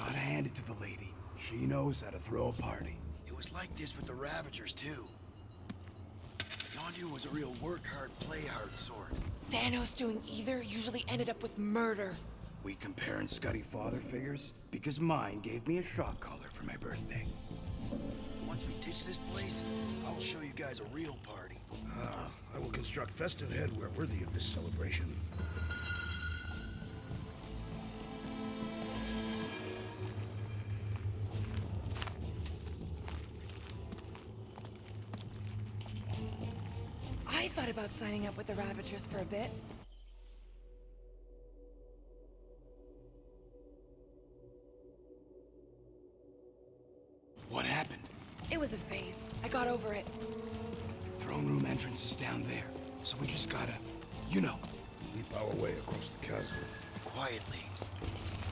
Gotta hand it to the lady. She knows how to throw a party. It was like this with the Ravagers, too. Yondu was a real work-hard, play-hard sort. Thanos doing either usually ended up with murder. We comparing Scuddy father figures? Because mine gave me a shock collar for my birthday. Once we ditch this place, I will show you guys a real party. I will construct festive headwear worthy of this celebration. I thought about signing up with the Ravagers for a bit. What happened? It was a phase. I got over it. Throne room entrance is down there, so we just gotta, you know. Leap our way across the chasm. Quietly.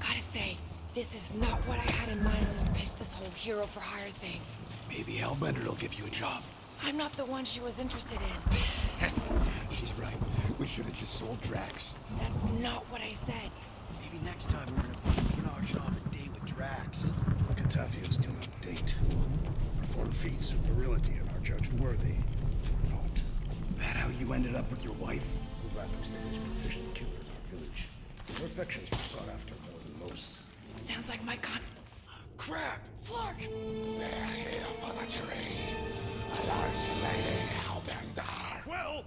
Gotta say, this is not what I had in mind when you pitched this whole hero for hire thing. Maybe Hellbender will give you a job. I'm not the one she was interested in. She's right. We should have just sold Drax. That's not what I said. Maybe next time we're gonna auction off a date with Drax. Catathians do not date. Perform feats of virility and are judged worthy, or not. That how you ended up with your wife? That was the most proficient killer in our village. Her affections were sought after more than most. Sounds like my Crap! Flark! They're here for the tree. A large lady Hellbender. Well!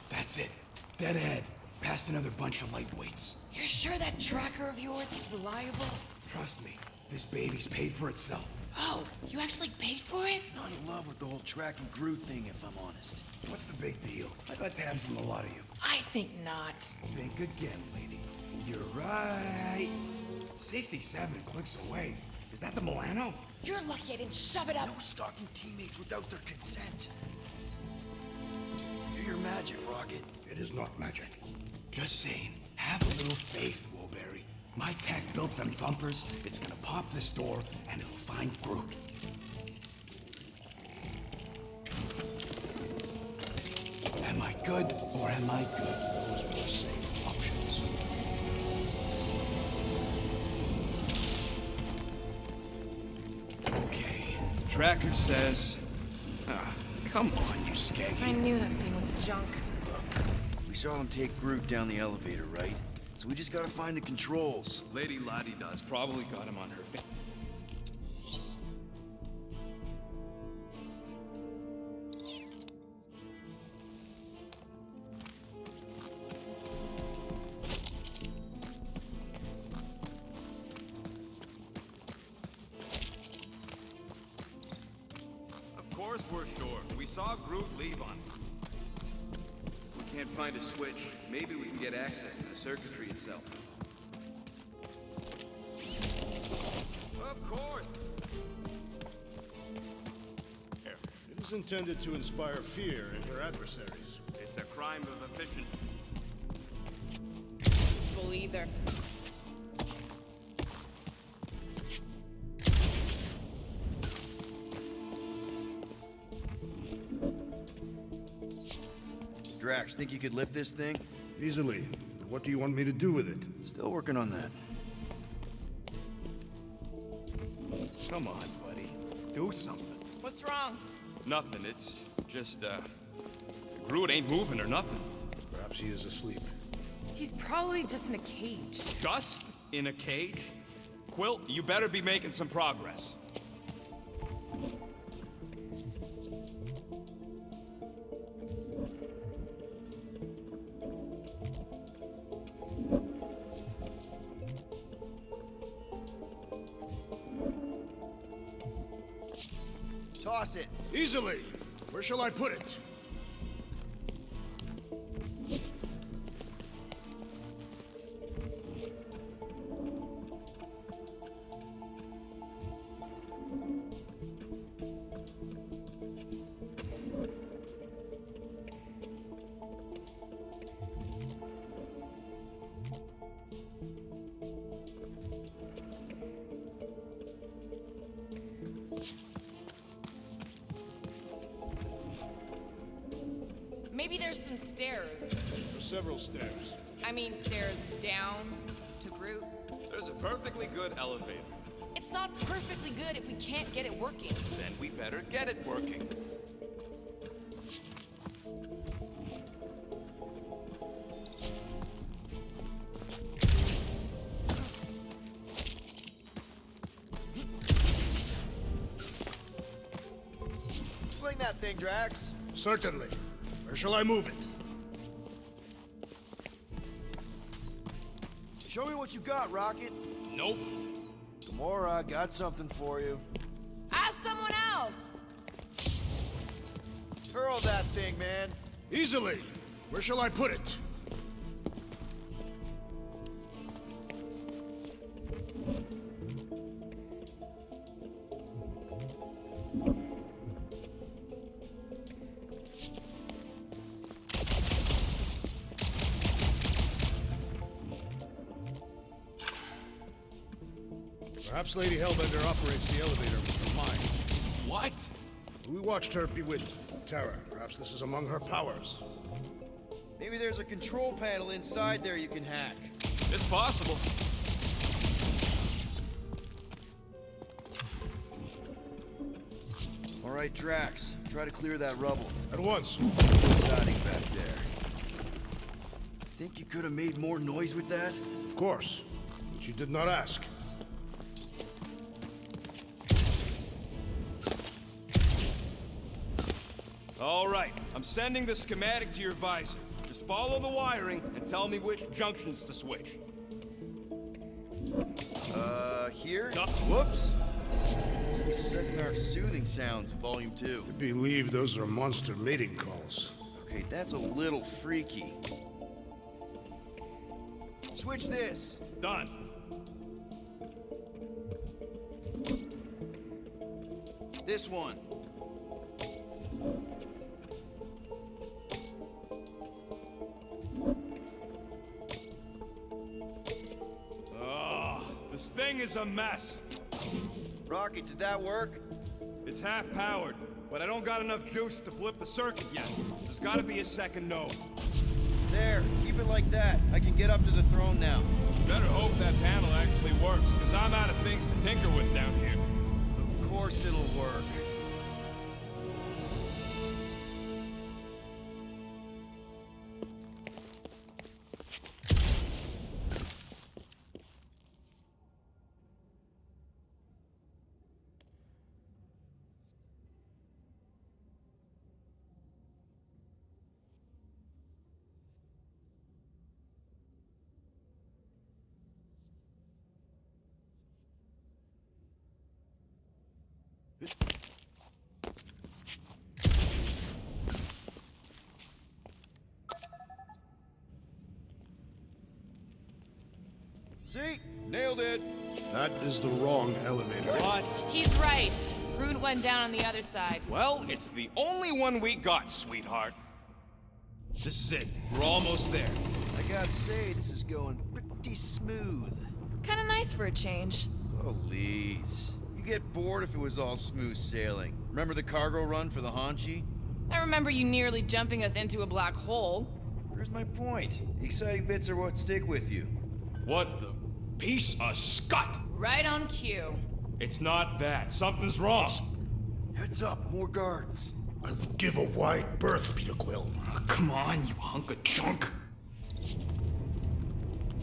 That's it. Dead ahead. Past another bunch of lightweights. You're sure that tracker of yours is reliable? Trust me, this baby's paid for itself. Oh, you actually paid for it? Not in love with the whole tracking Groot thing, if I'm honest. What's the big deal? I got tabs on a lot of you. I think not. Think again, lady. You're right. 67 clicks away. Is that the Milano? You're lucky I didn't shove it up. No stalking teammates without their consent. Do your magic, Rocket. It is not magic. Just saying, have a little faith, Woolberry. My tech built them thumpers. It's gonna pop this door, and it'll find Groot. Am I good, or am I good? Those were the same options. Okay, tracker says... come on, you I skeggy. knew that thing was junk. We saw them take Groot down the elevator, right? So we just gotta find the controls. Lady Lottie-Dot's probably got him on her face. Of course we're sure. We saw Groot leave on. If we can't find a switch, maybe we can get access to the circuitry itself. Of course. It is intended to inspire fear in her adversaries. It's a crime of efficiency. Well, either. Drax, think you could lift this thing? Easily. But what do you want me to do with it? Still working on that. Come on, buddy. Do something. What's wrong? Nothing. It's just, Groot ain't moving or nothing. Perhaps he is asleep. He's probably just in a cage. Just in a cage? Quill, you better be making some progress. Toss it. Easily! Where shall I put it? Maybe there's some stairs. There's several stairs. I mean stairs down to Groot. There's a perfectly good elevator. It's not perfectly good if we can't get it working. Then we better get it working. Swing that thing, Drax. Certainly. Where shall I move it? Show me what you got, Rocket. Nope. Gamora, got something for you. Ask someone else! Hurl that thing, man. Easily. Where shall I put it? Perhaps Lady Hellbender operates the elevator with her mind. What? We watched her bewitch Terra. Perhaps this is among her powers. Maybe there's a control panel inside there you can hack. It's possible. All right, Drax, try to clear that rubble. At once. What's hiding back there? Think you could have made more noise with that? Of course. But you did not ask. All right, I'm sending the schematic to your visor. Just follow the wiring and tell me which junctions to switch. Here? No. Whoops! Must be setting our soothing sounds, volume 2. I believe those are monster mating calls. Okay, that's a little freaky. Switch this. Done. This one. This thing is a mess. Rocket, did that work? It's half powered, but I don't got enough juice to flip the circuit yet. There's gotta be a second node. There, keep it like that. I can get up to the throne now. Better hope that panel actually works, because I'm out of things to tinker with down here. Of course it'll work. See? Nailed it. That is the wrong elevator. What? He's right. Groot went down on the other side. Well, it's the only one we got, sweetheart. This is it. We're almost there. I gotta say, this is going pretty smooth. Kinda nice for a change. Please. You get bored if it was all smooth sailing. Remember the cargo run for the Hanshi? I remember you nearly jumping us into a black hole. Here's my point. The exciting bits are what stick with you. What the piece of scut? Right on cue. It's not that. Something's wrong. Heads up, more guards. I would give a wide berth, Peter Quill. Oh, come on, you hunk of junk.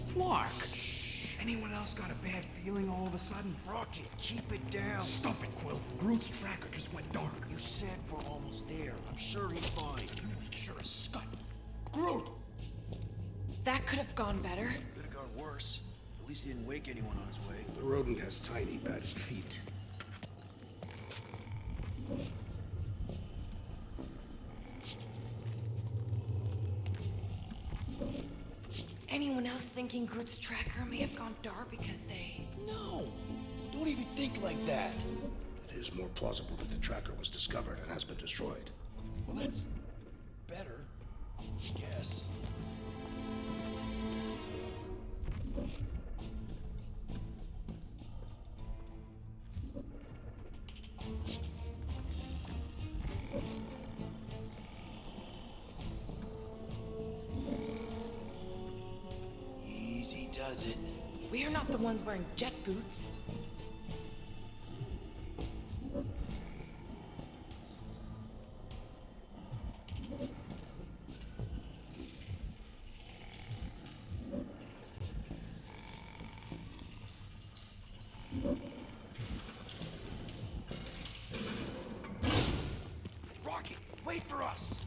Flark. Anyone else got a bad feeling all of a sudden? Rocket, keep it down. Stuff it, Quill. Groot's tracker just went dark. You said we're almost there. I'm sure he's fine. Sure as scut. Groot! That could have gone better. Could have gone worse. At least he didn't wake anyone on his way. The rodent has tiny, padded feet. Anyone else thinking Groot's tracker may have gone dark because they... No! Don't even think like that. It is more plausible that the tracker was discovered and has been destroyed. Well, that's better. Yes. does it. We are not the ones wearing jet boots. Rocky, wait for us!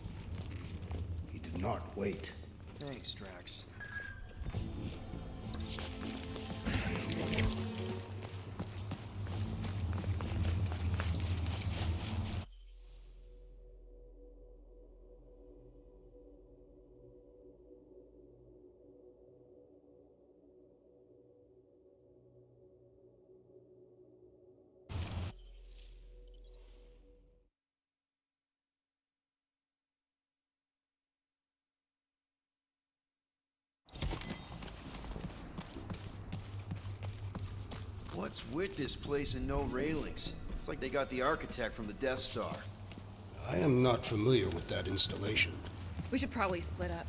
He did not wait. Thanks, Drax. What's with this place and no railings? It's like they got the architect from the Death Star. I am not familiar with that installation. We should probably split up.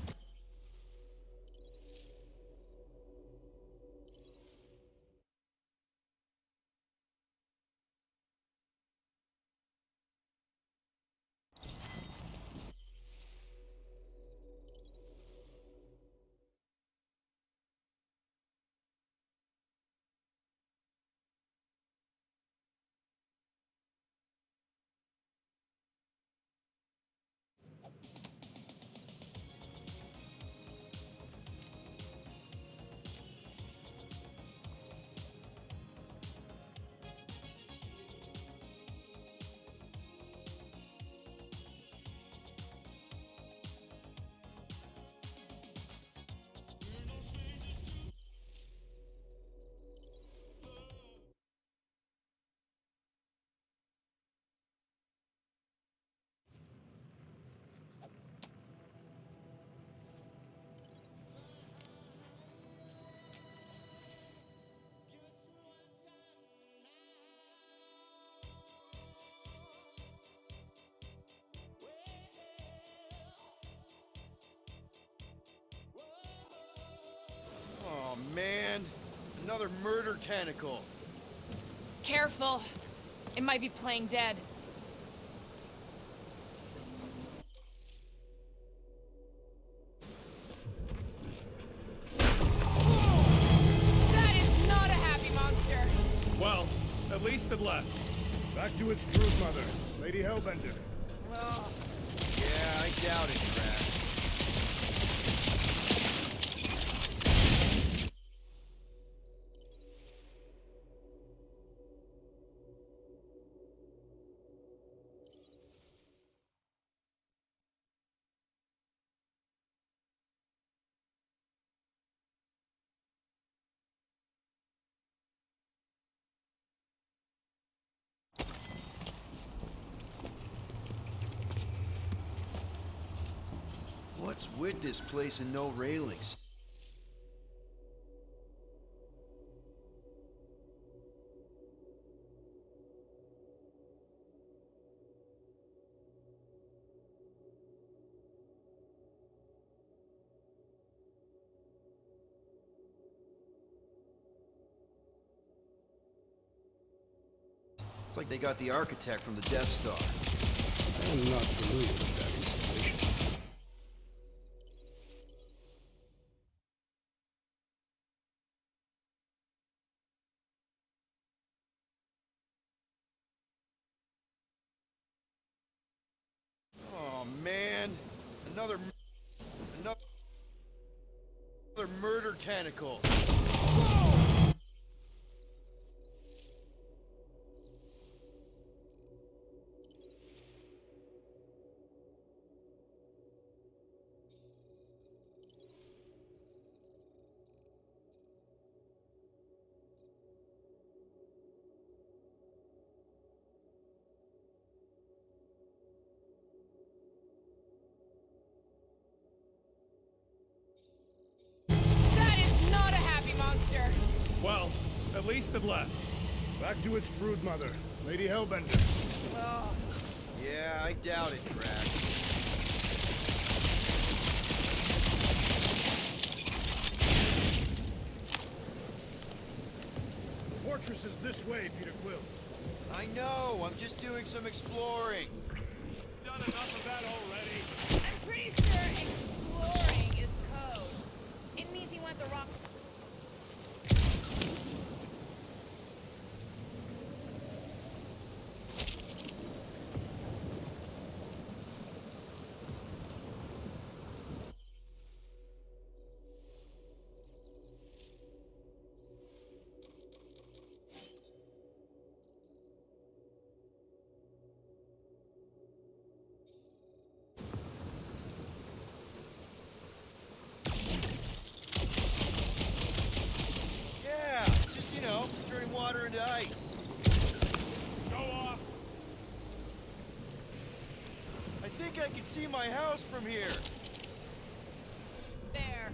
Oh man, another murder tentacle. Careful. It might be playing dead. That is not a happy monster. Well, at least it left. Back to its brood mother, Lady Hellbender. Yeah, I doubt it, Drax. What's with this place and no railings? It's like they got the architect from the Death Star. I am not familiar with that installation. Oh man, another murder tentacle. That is not a happy monster. Well, at least it left. Back to its brood mother, Lady Hellbender. Yeah, I doubt it, Drax. fortress is this way, Peter Quill. I know, I'm just doing some exploring. Done enough of that already. I'm pretty sure exploring is code. It means he went the wrong... Yeah, just, turning water into ice. Go off. I think I can see my house from here. There.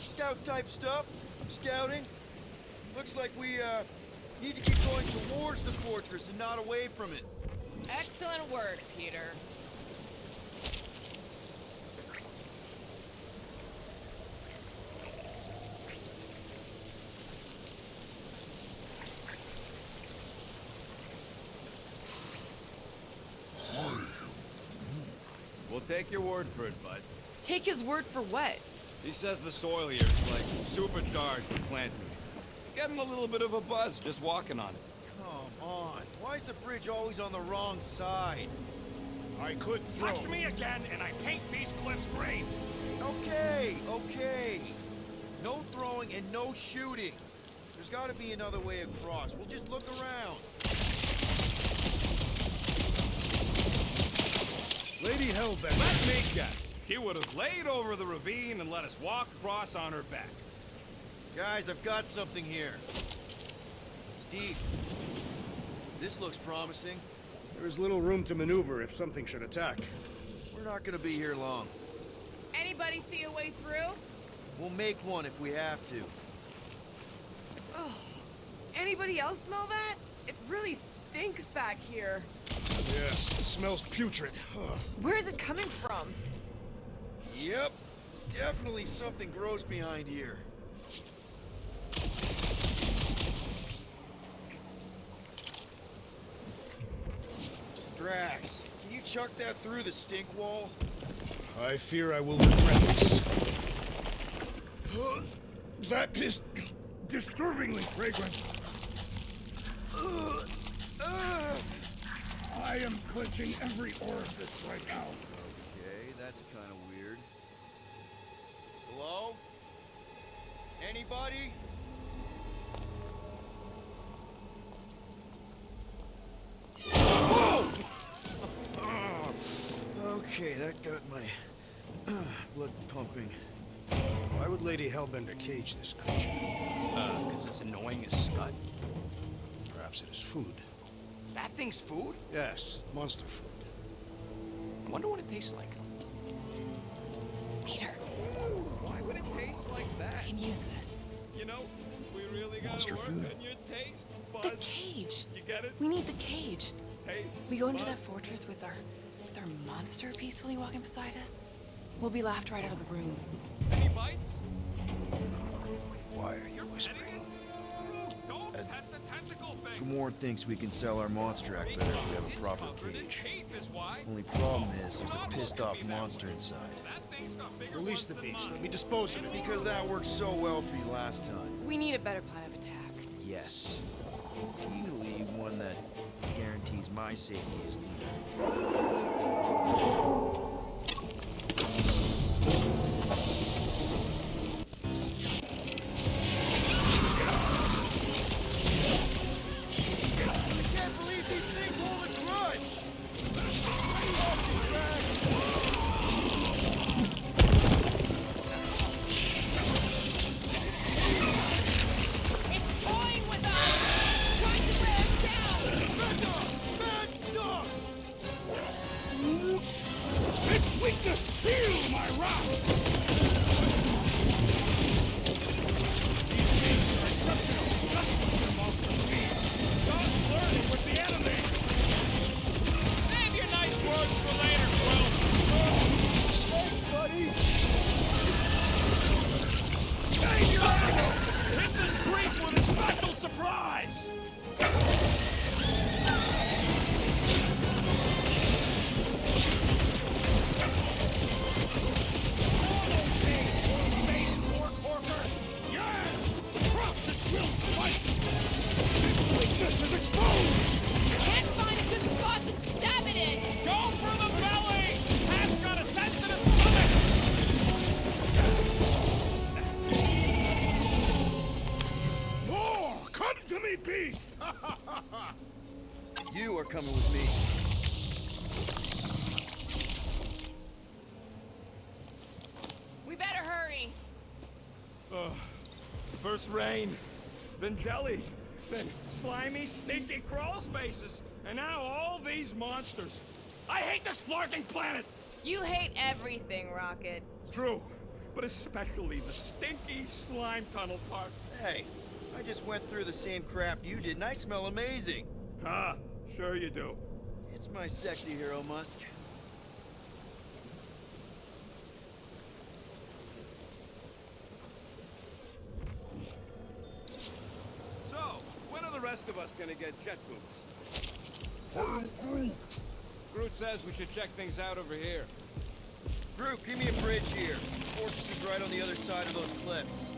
Scout type stuff. Scouting. Looks like we, need to keep going towards the fortress and not away from it. Excellent word, Peter. We'll take your word for it, bud. Take his word for what? He says the soil here is like supercharged for planting. Getting a little bit of a buzz just walking on it. Come on. Why is the bridge always on the wrong side? I could throw. Touch me again, and I paint these cliffs green. Okay. No throwing and no shooting. There's gotta be another way across. We'll just look around. Lady Hellbent. Let me guess. She would have laid over the ravine and let us walk across on her back. Guys, I've got something here. It's deep. This looks promising. There is little room to maneuver if something should attack. We're not gonna be here long. Anybody see a way through? We'll make one if we have to. Oh, anybody else smell that? It really stinks back here. Yes, it smells putrid. Ugh. Where is it coming from? Yep. Definitely something gross behind here. Drax, can you chuck that through the stink wall? I fear I will regret this. That is disturbingly fragrant. I am clenching every orifice right now. Okay, that's kind of weird. Hello? Anybody? Whoa! Okay, that got my blood pumping. Why would Lady Hellbender cage this creature? Because it's annoying as scud. Perhaps it is food. That thing's food? Yes, monster food. I wonder what it tastes like. Peter, Why would it taste like that? we can use this. You know, we really gotta Monster work food. on your taste The buds. cage. You get it? We need the cage. Taste We go into bud. that fortress with our monster peacefully walking beside us. We'll be laughed right out of the room. Any bites? Why are you whispering? Don't pet the tentacle thing. Gamorn thinks we can sell our monster act better if we have a proper cage. Only problem is there's a pissed off monster inside. Release the beast. Let me dispose of it. Because that worked so well for you last time. We need a better plan of attack. Yes. Ideally, one that guarantees my safety as leader. I can't believe these things hold a grudge! It's toying with us! Trying to wear us down! Mad dog! Its weakness, feel my wrath! These beasts are exceptional, just like their monster breed. Start flirting with the enemy! Save your nice words for later, Quill. Thanks, buddy! Save your anger! Hit this creep with a special surprise! You are coming with me. We better hurry. First rain, then jelly, then slimy, stinky crawl spaces, and now all these monsters. I hate this flirting planet! You hate everything, Rocket. True, but especially the stinky slime tunnel part. Hey, I just went through the same crap you did, and I smell amazing. Ah, sure you do. It's my sexy hero, Musk. So, when are the rest of us gonna get jet boots? Groot says we should check things out over here. Groot, give me a bridge here. The fortress is right on the other side of those cliffs.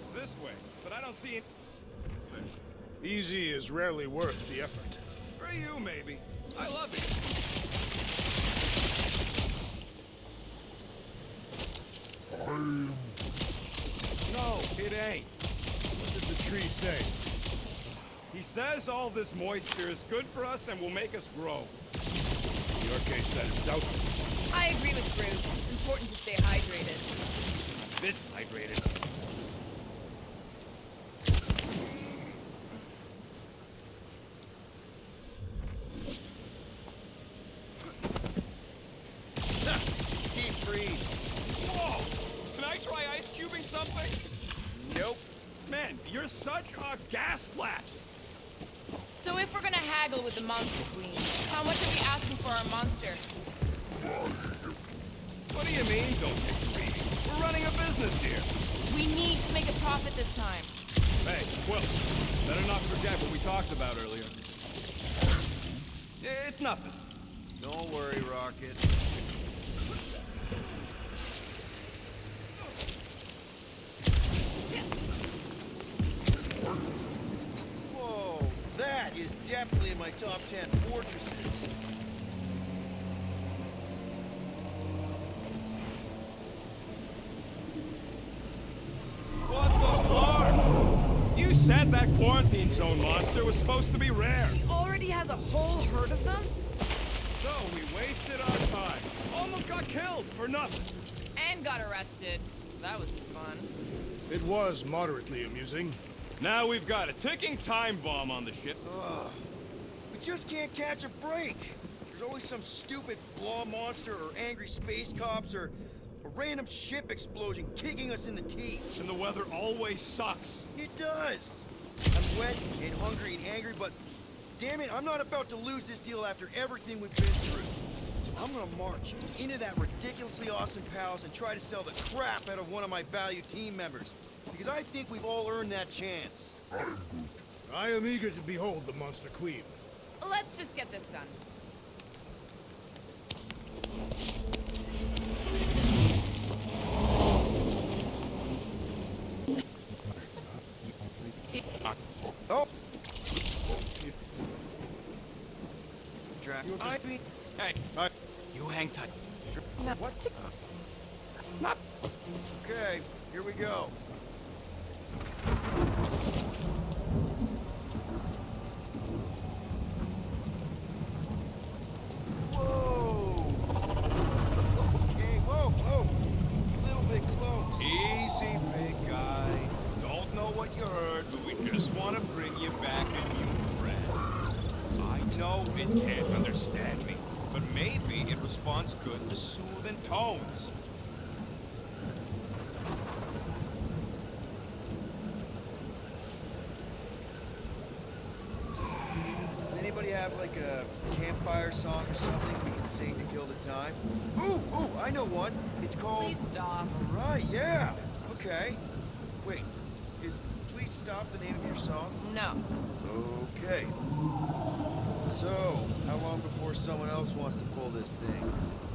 It's this way, but I don't see it. Easy is rarely worth the effort. For you, maybe. I love it. No, it ain't. What did the tree say? He says all this moisture is good for us and will make us grow. In your case, that is doubtful. I agree with Groot. It's important to stay hydrated. This hydrated. Deep freeze. Whoa! Can I try ice cubing something? Nope. Man, you're such a gas flat. So if we're gonna haggle with the Monster Queen, how much are we asking for our monster? What do you mean, don't get greedy? We're running a business here. We need to make a profit this time. Hey, Quill, better not forget what we talked about earlier. It's nothing. Don't worry, Rocket. Whoa, that is definitely in my top 10 fortresses. What the flark? You said that quarantine zone monster was supposed to be rare. She already has a whole herd of them? So we wasted our time. Almost got killed for nothing. And got arrested. That was fun. It was moderately amusing. Now we've got a ticking time bomb on the ship. We just can't catch a break. There's always some stupid blah monster or angry space cops or a random ship explosion kicking us in the teeth. And the weather always sucks. It does. I'm wet and hungry and angry, but damn it, I'm not about to lose this deal after everything we've been through. So I'm gonna march into that ridiculously awesome palace and try to sell the crap out of one of my valued team members. Because I think we've all earned that chance. I am eager to behold the Monster Queen. Let's just get this done. Oh! Hey, you hang tight. What? Okay, here we go. Whoa! Okay, whoa! A little bit close. Easy, big guy. Don't know what you heard, but we just want to bring you back a new friend. I know it can't understand me, but maybe it responds good to soothing tones. Does anybody have like a campfire song or something we can sing to kill the time? Ooh, I know one. It's called... Please stop. Right, yeah. Okay. Wait, is Please Stop the name of your song? No. Okay. So, how long before someone else wants to pull this thing?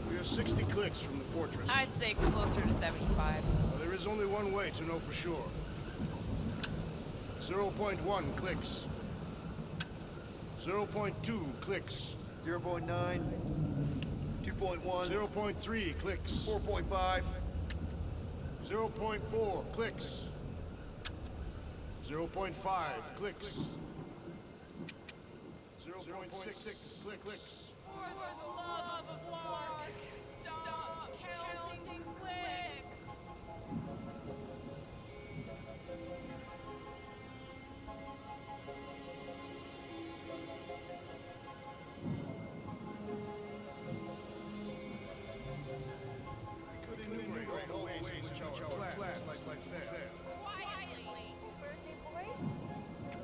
We are 60 clicks from the fortress. I'd say closer to 75. There is only one way to know for sure. 0.1 clicks. 0.2 clicks. 0.9, 2.1, 0.3 clicks. 4.5, 0.4 clicks. 0.5 clicks. 0.6 clicks. For the love of Lark, stop counting clicks. Could enumerate all ways in which our class might fail. Quietly. Birthday boy?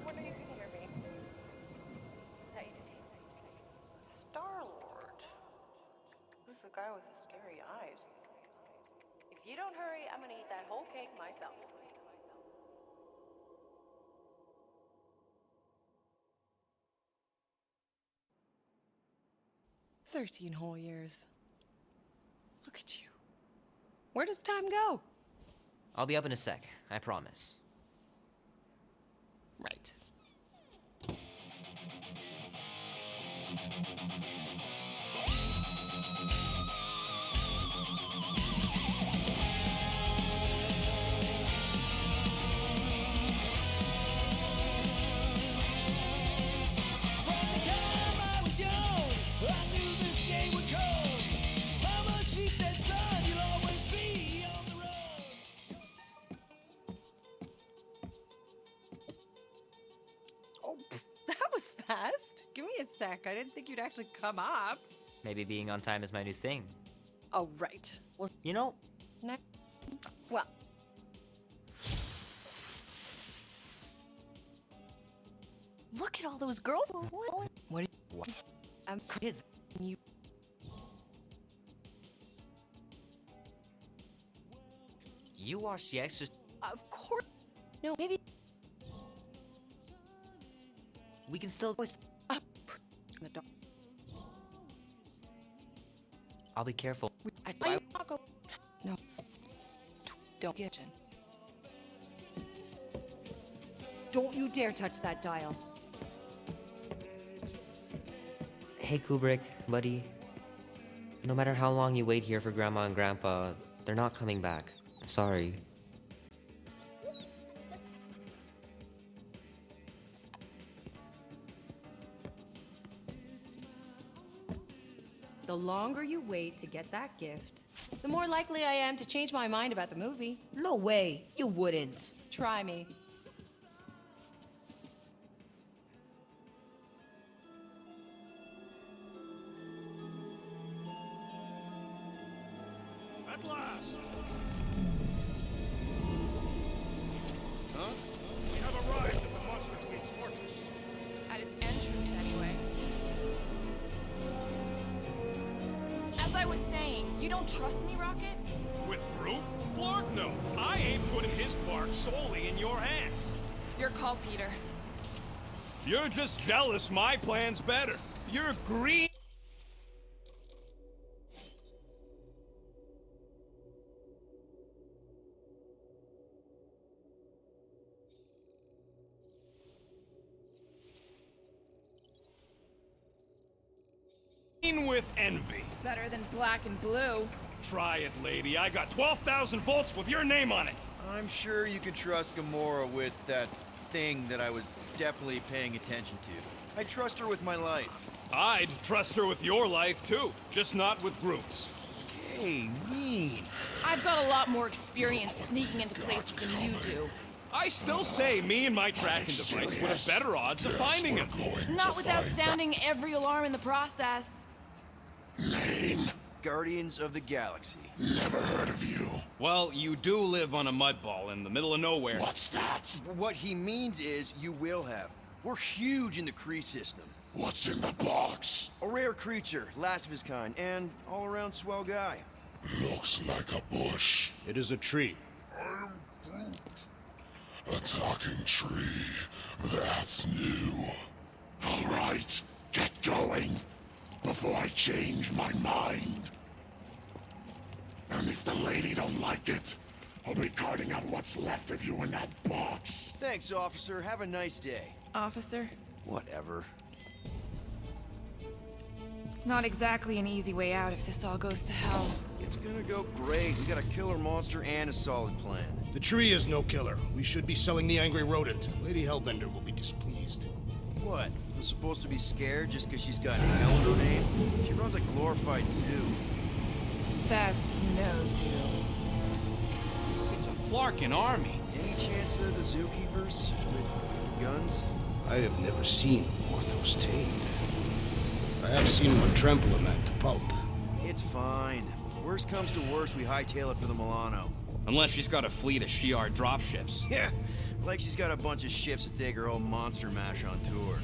When are you gonna hear me? Is that you? Star-Lord? Who's the guy with the scary eyes? If you don't hurry, I'm gonna eat that whole cake myself. "13 whole years. Look at you. Where does time go?" I'll be up in a sec, I promise. Right. Oh, that was fast. Give me a sec. I didn't think you'd actually come up. Maybe being on time is my new thing. Oh, right. Well, You know, well. Look at all those girls. What? kids. You. You watched The Exorcist. Of course. No, maybe. We can still. Uh, the dog. I'll be careful. I not go. No. Don't get in. Don't you dare touch that dial. Hey, Kubrick, buddy. No matter how long you wait here for Grandma and Grandpa, they're not coming back. Sorry. The longer you wait to get that gift, the more likely I am to change my mind about the movie. No way, you wouldn't. Try me. At last! Huh? We have arrived at the Monster Queen's fortress. At its entrance, anyway. As I was saying, you don't trust me, Rocket? With Groot? Flark, no. I ain't putting his bark solely in your hands. Your call, Peter. You're just jealous my plan's better. You're green. With envy. Better than black and blue. Try it, lady. I got 12,000 volts with your name on it. I'm sure you can trust Gamora with that thing that I was definitely paying attention to. I trust her with my life. I'd trust her with your life, too. Just not with Groot's. Hey, mean. I've got a lot more experience sneaking into places than you do. I still say me and my tracking device would have better odds of finding him. Not without sounding every alarm in the process. Name? Guardians of the Galaxy. Never heard of you. Well, you do live on a mud ball in the middle of nowhere. What's that? What he means is you will have. We're huge in the Kree system. What's in the box? A rare creature, last of his kind, and all-around swell guy. Looks like a bush. It is a tree. A talking tree. That's new. All right, get going before I change my mind. And if the lady don't like it, I'll be carting out what's left of you in that box. Thanks, officer. Have a nice day. Officer? Whatever. Not exactly an easy way out if this all goes to hell. It's gonna go great. We got a killer monster and a solid plan. The tree is no killer. We should be selling the angry rodent. Lady Hellbender will be displeased. What? I'm supposed to be scared just because she's got hell in her name? She runs a glorified zoo. That's no zoo. It's a Flarkin army. Any chance they're the zookeepers with guns? I have never seen Orthos tamed. I have seen one trample a man to pulp. It's fine. Worst comes to worst, we hightail it for the Milano. Unless she's got a fleet of Shi'ar dropships. Yeah, like she's got a bunch of ships to take her whole monster mash on tour.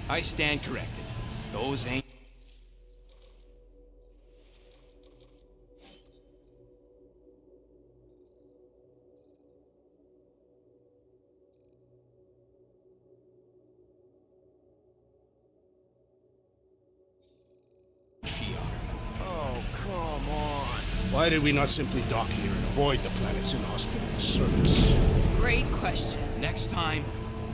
I stand corrected. Those ain't... Shi'ar. Oh, come on. Why did we not simply dock here and avoid the planet's inhospitable surface? Great question. Next time,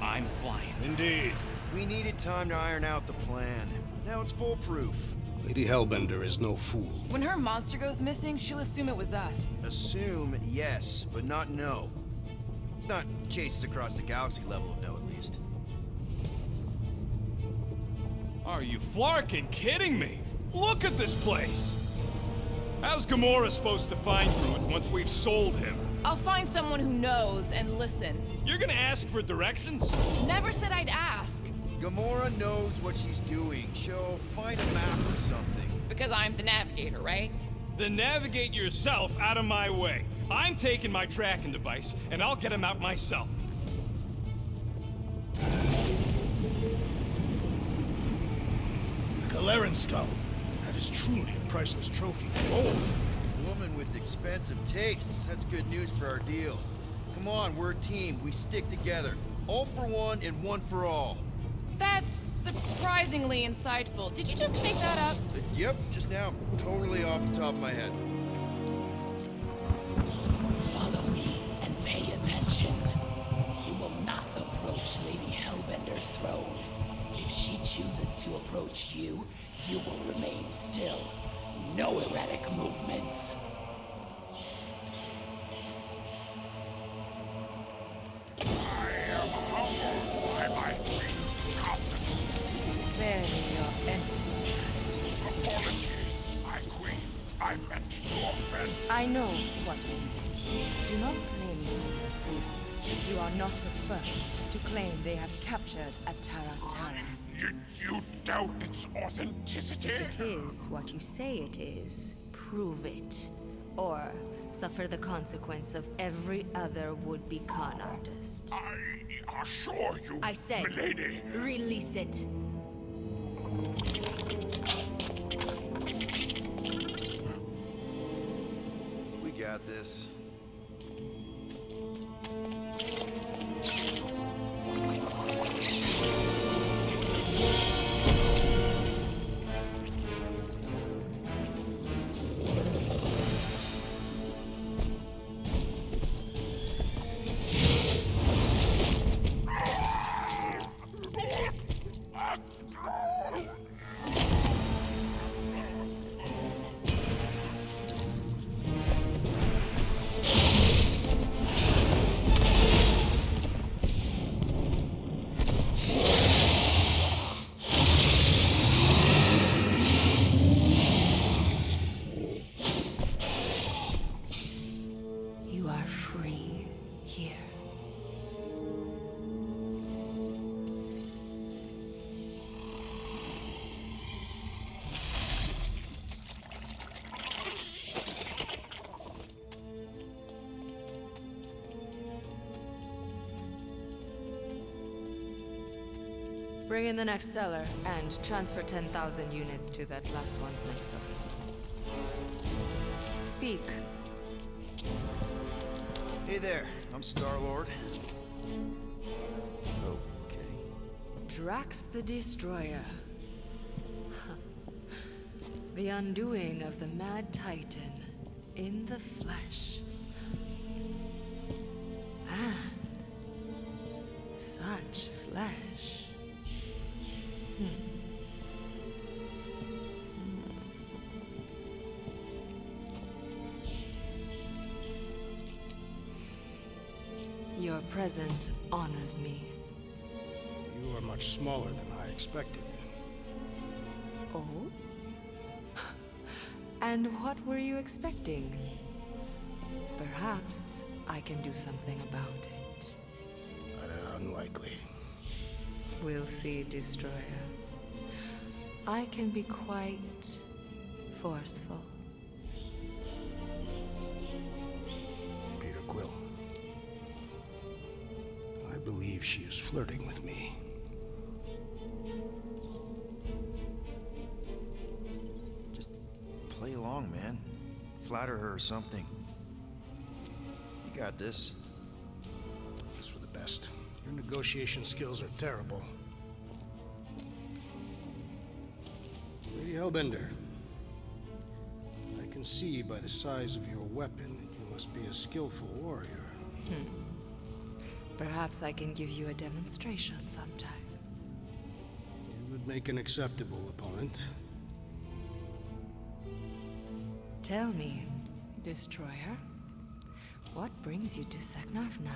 I'm flying. Indeed. We needed time to iron out the plan. Now it's foolproof. Lady Hellbender is no fool. When her monster goes missing, she'll assume it was us. Assume yes, but not no. Not chases across the galaxy level of no, at least. Are you Flarkin kidding me? Look at this place! How's Gamora supposed to find Groot once we've sold him? I'll find someone who knows and listen. You're gonna ask for directions? Never said I'd ask. Gamora knows what she's doing. She'll find a map or something. Because I'm the navigator, right? Then navigate yourself out of my way. I'm taking my tracking device, and I'll get him out myself. The Galeran skull. That is truly a priceless trophy. Oh! Woman with expensive tastes. That's good news for our deal. Come on, we're a team. We stick together. All for one and one for all. That's surprisingly insightful. Did you just make that up? Yep, just now. Totally off the top of my head. Follow me and pay attention. You will not approach Lady Hellbender's throne. If she chooses to approach you, you will remain still. No erratic movements. I am humbled by my queen's competence. Spare me your empty attitude. Apologies, my queen. I meant no offense. I know what you mean. Do not play me for your fool. You are not the first to claim they have captured a Tara. You doubt its authenticity? If it is what you say it is, prove it. Or suffer the consequence of every other would-be con artist. I assure you, I say, milady. release it. We got this. You are free here. Bring in the next seller and transfer 10,000 units to that last one's next of kin. Speak. Hey there, I'm Star-Lord. Okay. Drax the Destroyer. The undoing of the Mad Titan in the flesh. And such flesh. Your presence honors me. You are much smaller than I expected. Oh? And what were you expecting? Perhaps I can do something about it. But unlikely. We'll see, Destroyer. I can be quite forceful. Peter Quill. I believe she is flirting with me. Just play along, man. Flatter her or something. You got this. It's for the best. Your negotiation skills are terrible. Lady Hellbender, I can see by the size of your weapon that you must be a skillful warrior. Perhaps I can give you a demonstration sometime. You would make an acceptable opponent. Tell me, Destroyer, what brings you to Seknarf 9?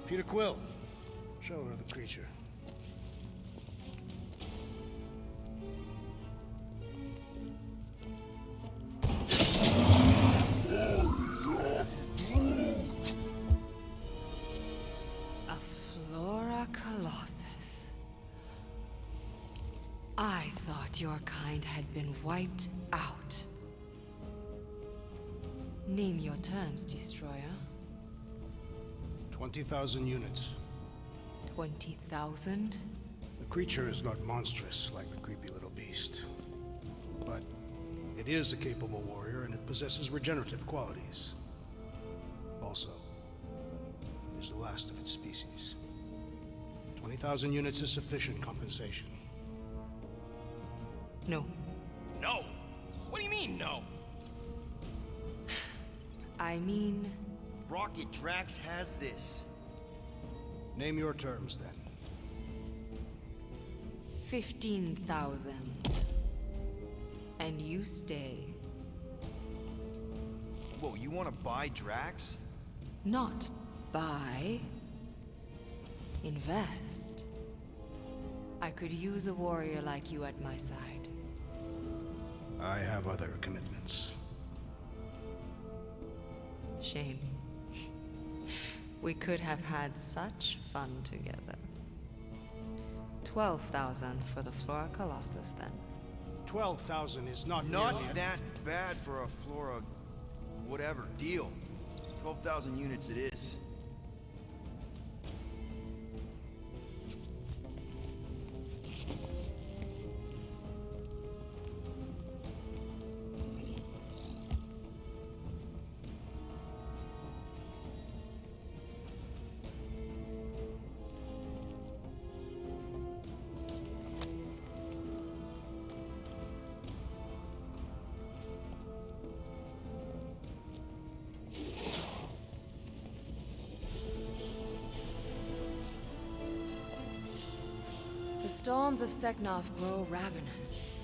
Peter Quill, show her the creature. A Flora Colossus. I thought your kind had been wiped out. Name your terms, Destroyer. 20,000 units. 20,000? The creature is not monstrous like the creepy little beast. But it is a capable warrior and it possesses regenerative qualities. Also, it is the last of its species. 20,000 units is sufficient compensation. No. No! What do you mean, no? I mean... Rocket Drax has this. Name your terms, then. 15,000. And you stay. Whoa, you want to buy Drax? Not buy. Invest. I could use a warrior like you at my side. I have other commitments. Shame. We could have had such fun together. 12,000 for the Flora Colossus, then. 12,000 is not Not nearly that bad for a Flora... whatever, deal. 12,000 units it is. The storms of Seknarf grow ravenous.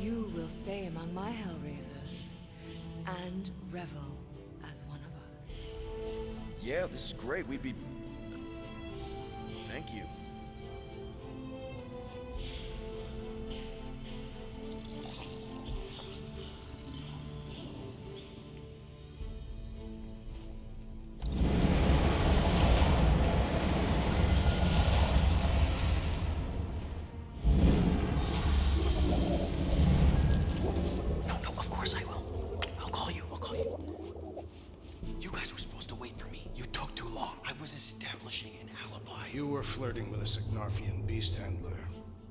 You will stay among my Hellraisers and revel as one of us. Yeah, this is great. We'd be... Thank you. You were flirting with a Seknarfian beast handler.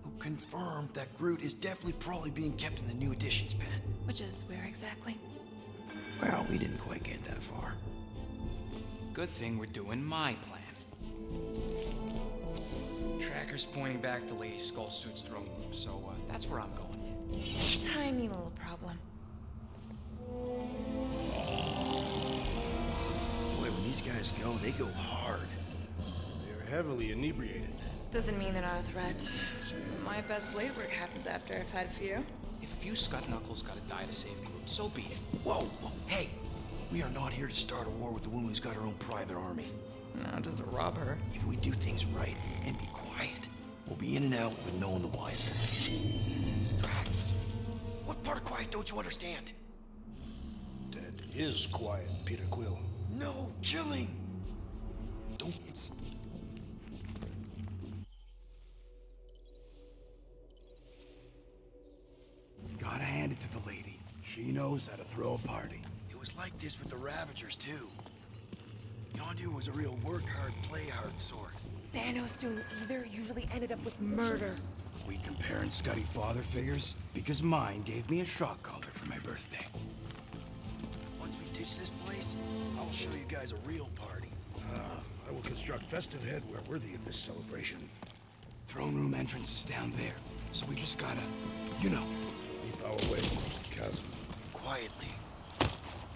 Who confirmed that Groot is definitely probably being kept in the new editions pen. Which is where exactly? Well, we didn't quite get that far. Good thing we're doing my plan. Tracker's pointing back to Lady Skullsuit's throne room, so that's where I'm going. Tiny little problem. Boy, when these guys go, they go hard. They're heavily inebriated. Doesn't mean they're not a threat. My best blade work happens after I've had a few. If a few scut knuckles gotta die to save Groot, so be it. Whoa, whoa, Hey, We are not here to start a war with the woman who's got her own private army. No, just rob her. If we do things right and be quiet, we'll be in and out with no one the wiser. Drax, what part of quiet don't you understand? Dead is quiet, Peter Quill. No killing! Don't... Gotta hand it to the lady. She knows how to throw a party. It was like this with the Ravagers, too. Yondu was a real work-hard, play-hard sort. Thanos doing either usually ended up with murder. We comparing Scuddy father figures? Because mine gave me a shock collar for my birthday. Once we ditch this place, I will show you guys a real party. I will construct festive headwear worthy of this celebration. Throne room entrance is down there, so we just gotta, you know. Leap our way across the chasm. Quietly.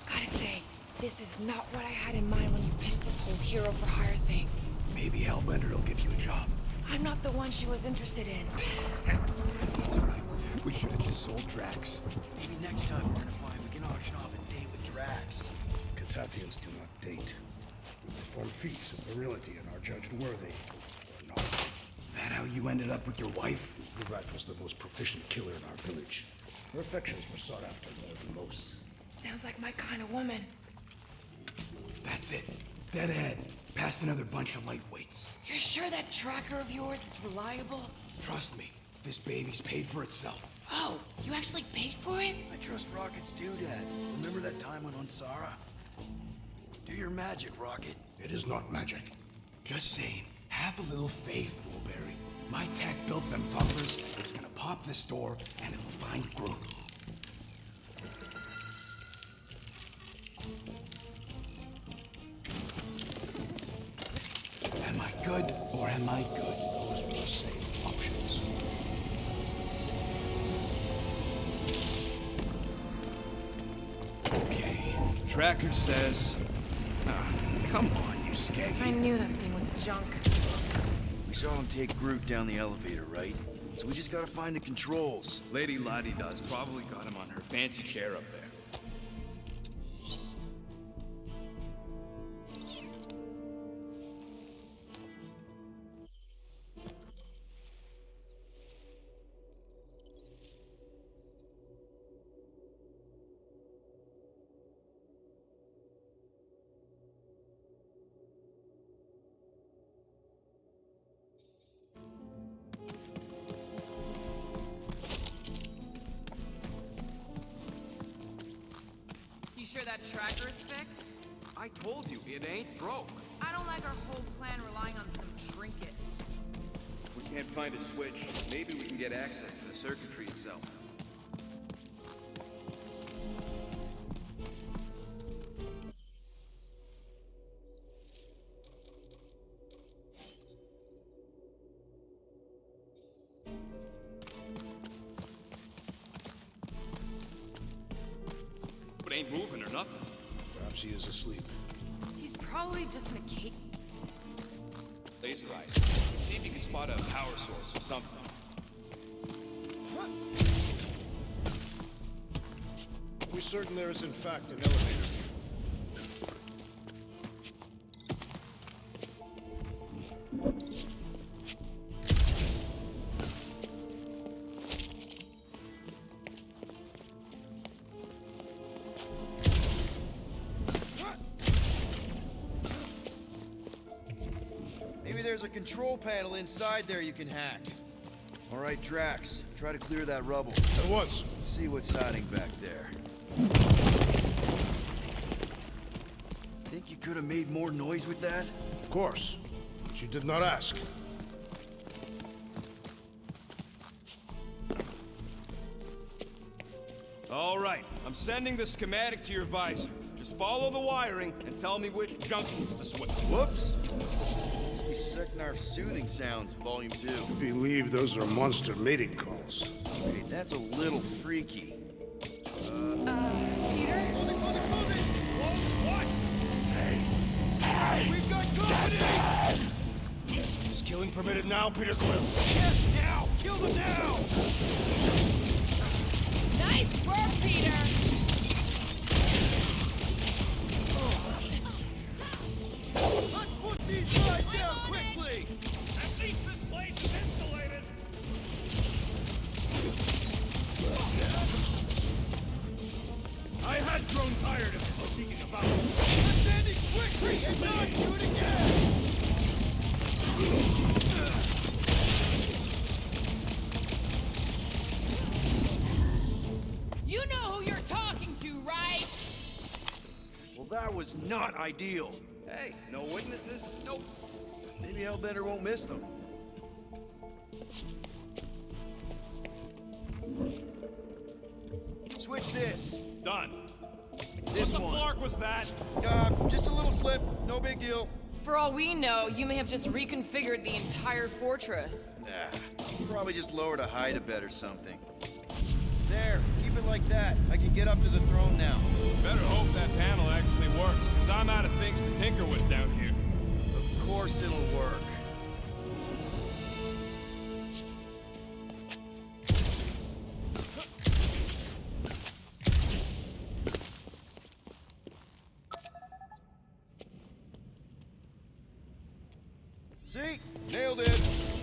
Gotta say, this is not what I had in mind when you pitched this whole hero-for-hire thing. Maybe Hellbender will give you a job. I'm not the one she was interested in. That's right. We should have just sold Drax. Maybe next time we're in a bind, we can auction off a date with Drax. Catathians do not date. We perform feats of virility and are judged worthy, or not. That how you ended up with your wife? Luvat was the most proficient killer in our village. Her affections were sought after more than most. Sounds like my kind of woman. That's it. Dead ahead. Past another bunch of lightweights. You're sure that tracker of yours is reliable? Trust me, this baby's paid for itself. Oh, you actually paid for it? I trust Rocket's doodad. Remember that time on Unsara? Do your magic, Rocket. It is not magic. Just saying, have a little faith, Woolberry. My tech built them thumpers. It's gonna pop this door, and it'll find Groot. Am I good, or am I good? Those were the same options. Okay, Tracker says... come on, you skeggy. I knew that thing was junk. We saw him take Groot down the elevator, right? So we just gotta find the controls. Lady Ladi-Da's probably got him on her fancy chair up there. You sure that tracker's fixed? I told you, it ain't broke. I don't like our whole plan relying on some trinket. If we can't find a switch, maybe we can get access to the circuitry itself. But ain't moving or nothing. Perhaps he is asleep. He's probably just in a cave. Laser eyes. See if you can spot a power source or something. We're certain there is in fact an elevator. Maybe there's a control panel inside there you can hack. All right, Drax, try to clear that rubble. At once. Let's see what's hiding back there. Think you could have made more noise with that? Of course. But you did not ask. All right, I'm sending the schematic to your visor. Just follow the wiring and tell me which junctions to switch. Whoops! Must be Seknarf's soothing sounds, Volume 2. I believe those are monster mating calls. Hey, that's a little freaky. Peter? We've got company! Is killing permitted now, Peter Quill? Yes, now! Kill them now! Nice work, Peter! I've grown tired of this sneaking about. Sandy, quick! If not, do it again! You know who you're talking to, right? Well, that was not ideal. Hey, no witnesses? Nope. Maybe Hellbender won't miss them. Switch this. Done. This What the one. flark was that? Just a little slip. No big deal. For all we know, you may have just reconfigured the entire fortress. Probably just lowered a hide a bed or something. There, keep it like that. I can get up to the throne now. Better hope that panel actually works, because I'm out of things to tinker with down here. Of course it'll work. See? Nailed it.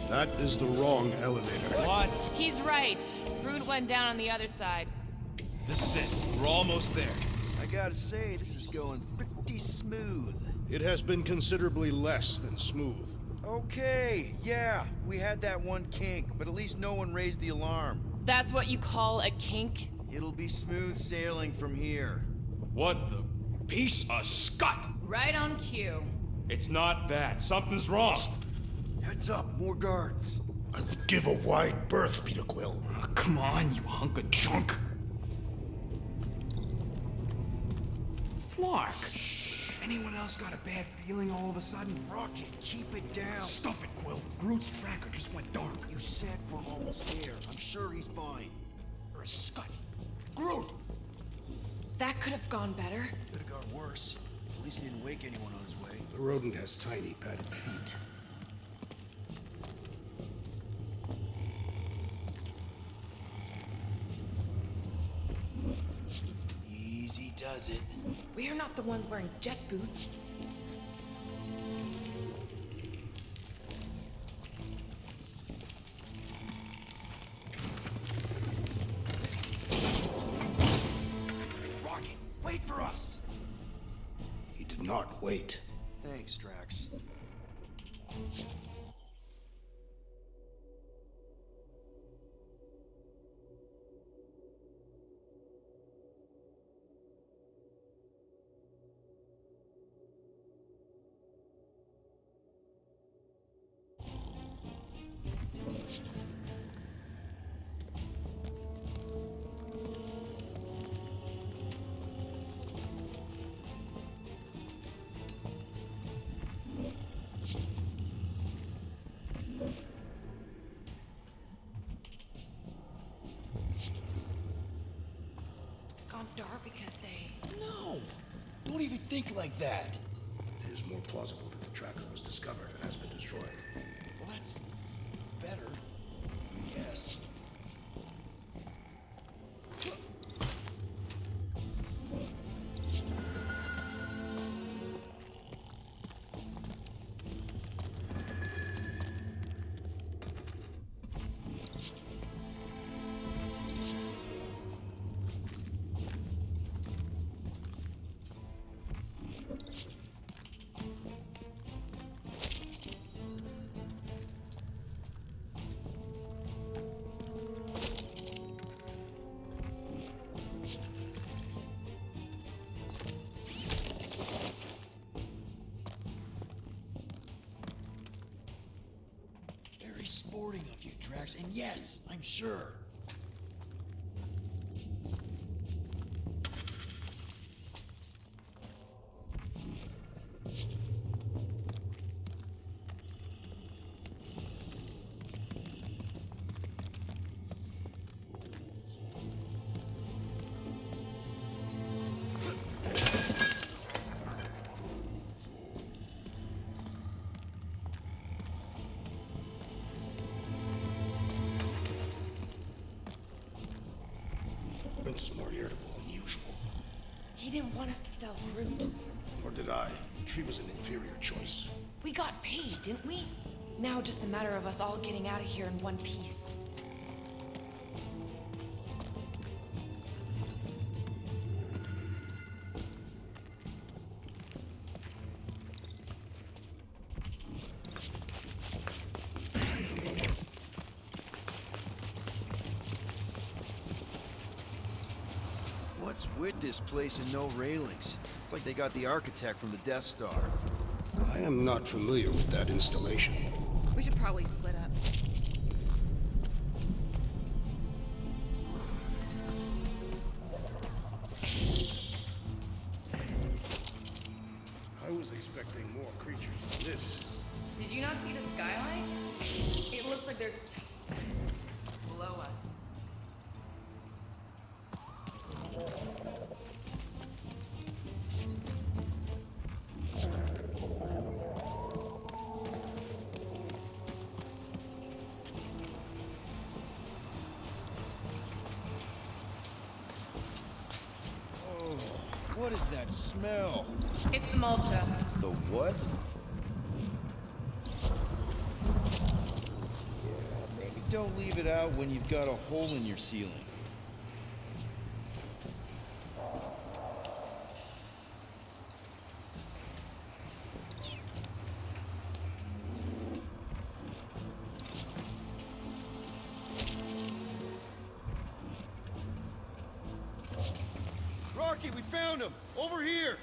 That is the wrong elevator. What? He's right. Route went down on the other side. This is it. We're almost there. I gotta say, this is going pretty smooth. It has been considerably less than smooth. Okay, yeah, we had that one kink, but at least no one raised the alarm. That's what you call a kink? It'll be smooth sailing from here. What the piece of scut? Right on cue. It's not that. Something's wrong. Heads up, more guards. I would give a wide berth, Peter Quill. Oh, come on, you hunk of junk. Flark. Anyone else got a bad feeling all of a sudden? Rocket, keep it down. Stuff it, Quill. Groot's tracker just went dark. You said we're almost there. I'm sure he's fine. Or a scut. Groot! That could have gone better. Could have gone worse. At least he didn't wake anyone on his way. The rodent has tiny padded feet. Easy does it. We are not the ones wearing jet boots. Rocket, wait for us! He did not wait. Thanks, Drax. Gone dark because they... No! Don't even think like that. It is more plausible that the tracker was discovered and has been destroyed. Well, that's better. Yes. Very sporting of you, Drax, and yes, I'm sure. Brent is more irritable than usual. He didn't want us to sell Groot. Nor did I. Tree was an inferior choice. We got paid, didn't we? Now just a matter of us all getting out of here in one piece. What's with this place and no railings? It's like they got the architect from the Death Star. I am not familiar with that installation. We should probably split up. I was expecting more creatures than this. Did you not see the skylight? It looks like there's it's below us. What is that smell? It's the mulcha. The what? Yeah, maybe don't leave it out when you've got a hole in your ceiling. Rocky, we found him! Over here!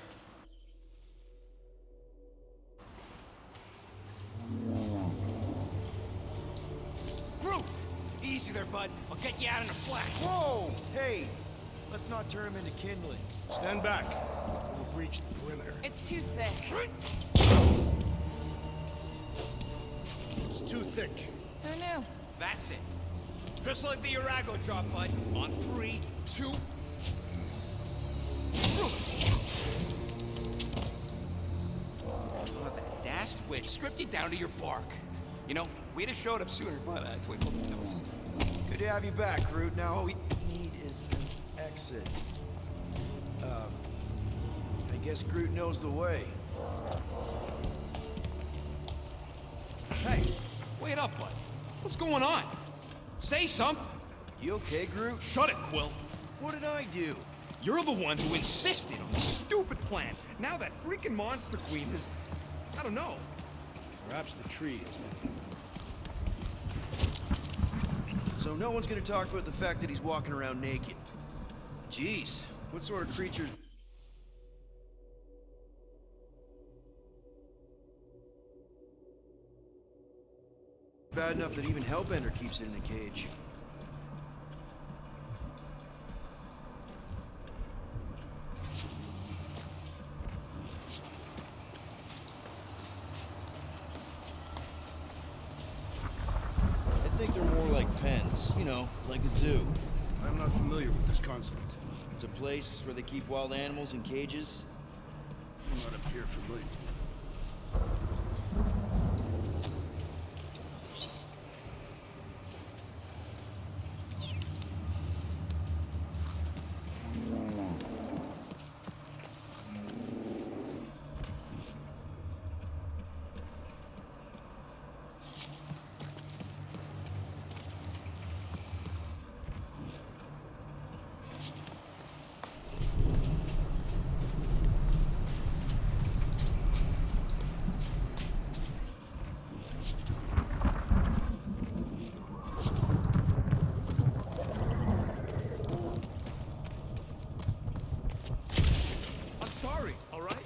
Groot! Easy there, bud. I'll get you out in a flash. Whoa! Hey! Let's not turn him into kindling. Stand back. We'll breach the perimeter. It's too thick. It's too thick. Who knew? That's it. Just like the Urago drop, bud. On 3, 2... Oh, that dashed witch stripped you down to your bark. You know, we'd have showed up sooner, but twinkle the toes. Good to have you back, Groot. Now all we need is an exit. I guess Groot knows the way. Hey, wait up, bud. What's going on? Say something. You okay, Groot? Shut it, Quill. What did I do? You're the one who insisted on the stupid plan. Now that freaking monster queen has... I don't know. Perhaps the tree has been... So no one's gonna talk about the fact that he's walking around naked. Jeez, what sort of creatures... Bad enough that even Hellbender keeps it in a cage. I think they're more like pens, you know, like a zoo. I'm not familiar with this concept. It's a place where they keep wild animals in cages. Do not appear familiar. Sorry, all right?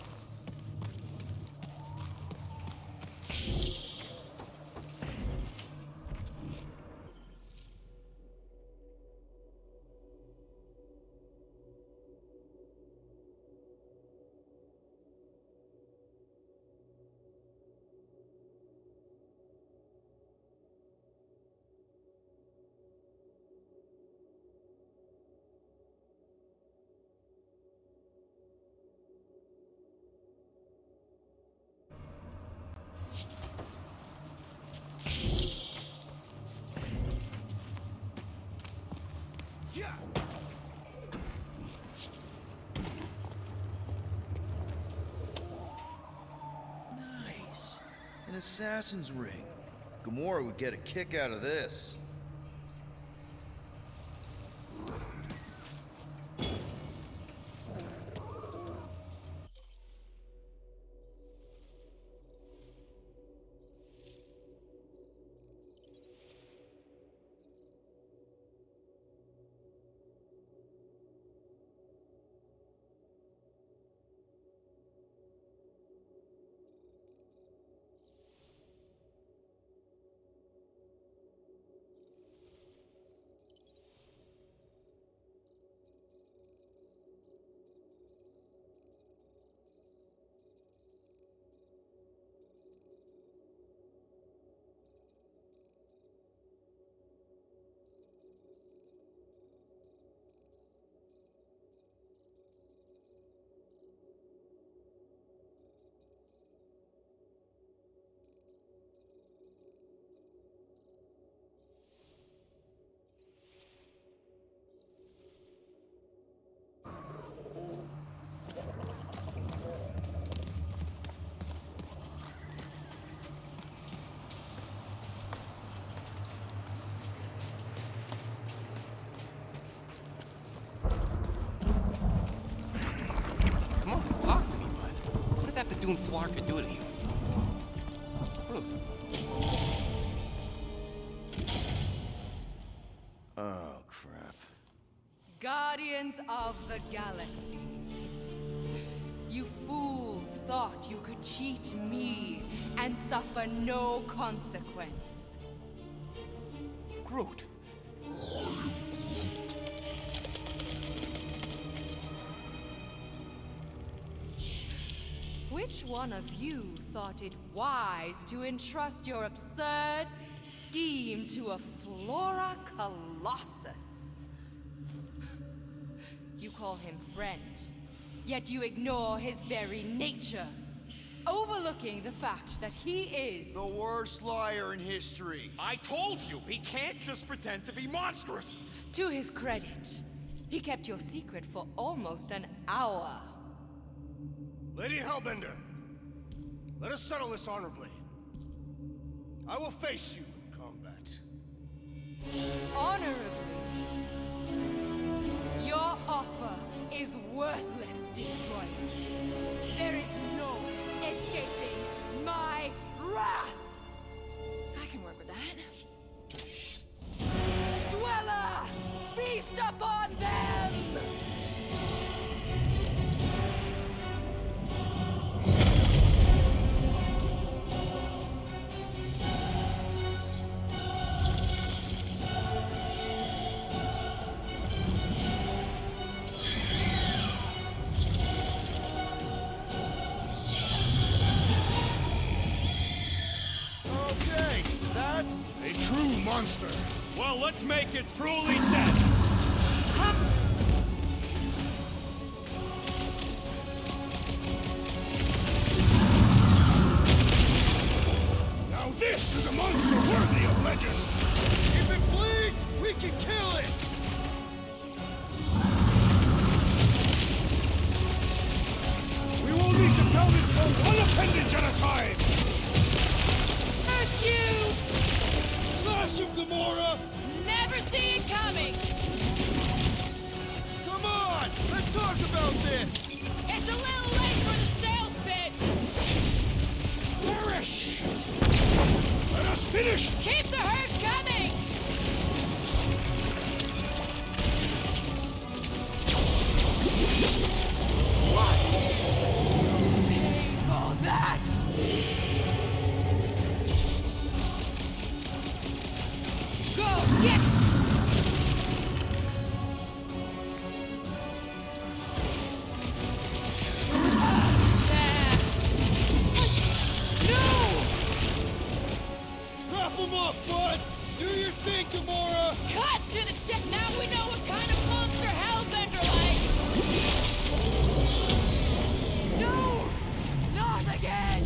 Nice. An assassin's ring. Gamora would get a kick out of this. Doomflar could do to you. Groot. Oh, crap. Guardians of the Galaxy. You fools thought you could cheat me and suffer no consequence. Groot. Which one of you thought it wise to entrust your absurd scheme to a Flora Colossus? You call him friend, yet you ignore his very nature, overlooking the fact that he is the worst liar in history. I told you, he can't just pretend to be monstrous. To his credit, he kept your secret for almost an hour. Lady Hellbender, let us settle this honorably. I will face you in combat. Honorably? Your offer is worthless, Destroyer. There is no escaping my wrath! I can work with that. Dweller, feast upon them! Okay, that's A true monster. Well, let's make it truly dead. Now this is a monster worthy of legend. If it bleeds, we can kill it! We will need to tell this foe one appendage at a time. Curse you! Slash him, Gamora! Never see it coming! Come on! Let's talk about this! It's a little late for the sales pitch! Perish! Let us finish! Keep the herd coming! What? Pay for that! Go get it! There! No! Wrap him up, bud! Do your thing, Gamora! Cut to the chip! Now we know what kind of monster Hellbender likes! No! Not again!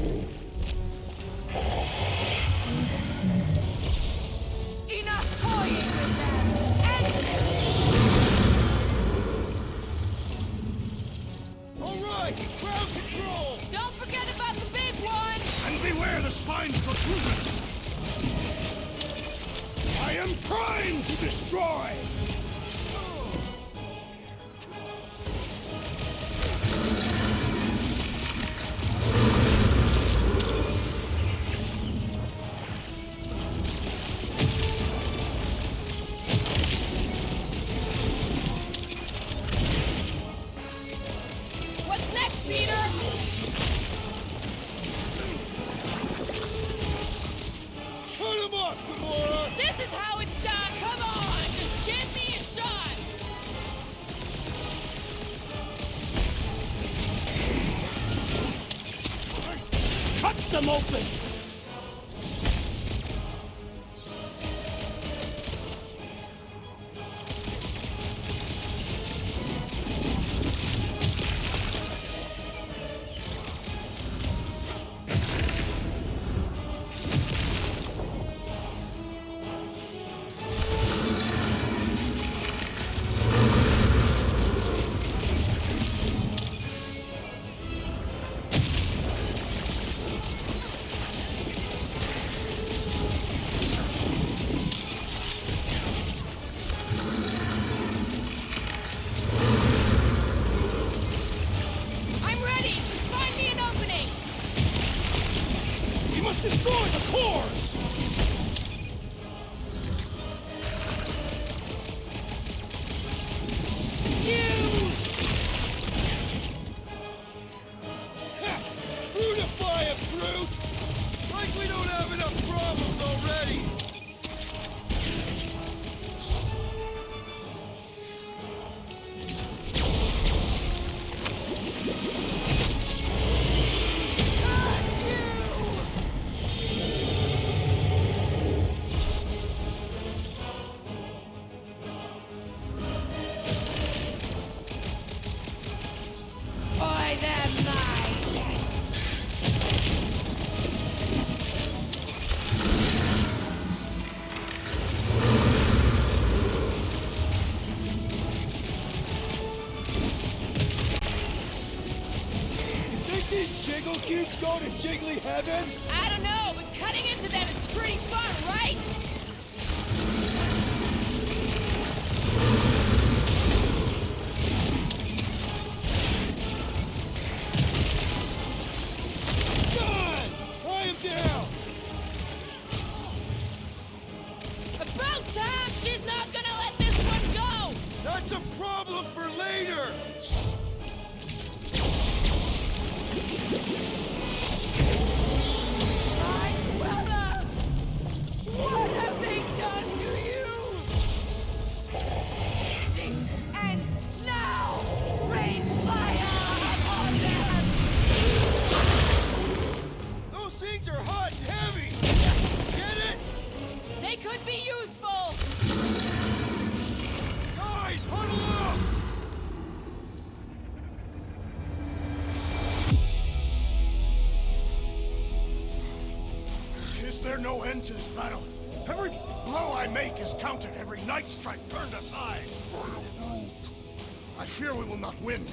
Enough toying with them! End this! Alright! Ground control! Don't forget about the big one! And beware the spine's protrusions! I am primed to destroy! What's next, Peter? Cut him up, Gamora! This is how it's done! Come on! Just give me a shot! Cut them open! Destroy the cores! Brutify it, brute! Like we don't have enough problems already! Cubes go to Jiggly Heaven? I don't know, but cutting into them is pretty fun, right? Done! Tie him down! About time! She's not gonna let this one go! That's a problem for later! What have they done to you? This ends now! Rain fire upon them! Those things are hot and heavy! Get it? They could be useful! Guys, huddle up! Is there no end to this battle? Every blow I make is counted, every night strike turned aside. I fear we will not win.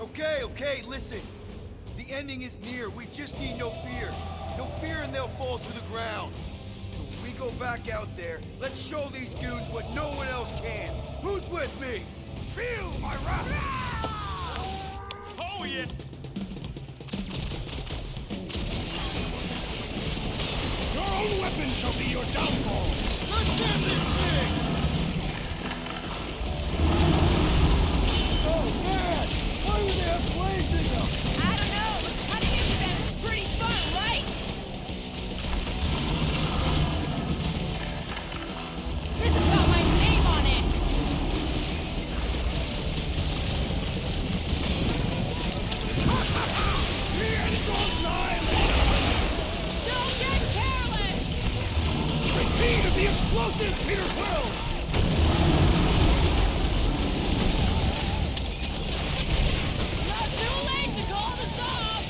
Okay, listen. The ending is near. We just need no fear. No fear and they'll fall to the ground. So when we go back out there, let's show these goons what no one else can. Who's with me? Feel my wrath! Oh, yeah! Your own weapon shall be your downfall! Let's end this thing! Oh, man! Why would they have flames in them? I don't know, but cutting into them is pretty fun, right? This has got my name on it! The end draws nigh! Don't get careless! Repeat of the explosive, Peter Quill! Not too late to call this off!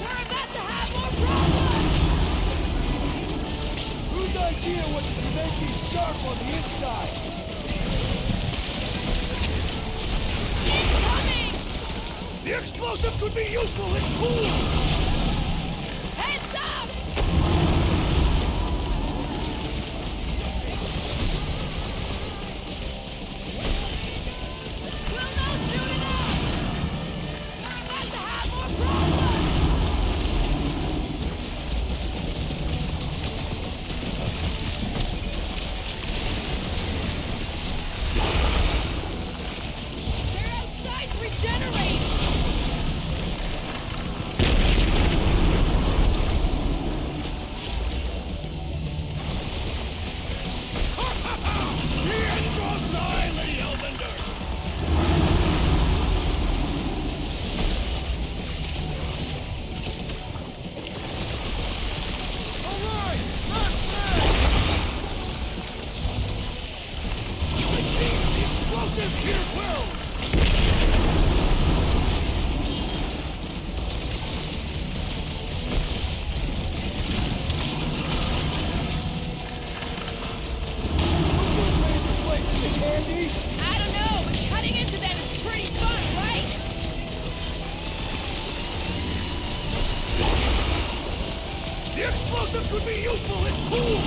We're about to have more problems! Whose idea was to make these sharp on the inside? Incoming! The explosive could be useful if cool! Heads up! We'll know soon enough! We're about to have more problems! Their outsides regenerate! The end draws nigh, Lady Hellbender! Alright! That's that! Repeat of the explosive, Peter Quill! Candy? I don't know, but cutting into them is pretty fun, right? The explosive could be useful if cool!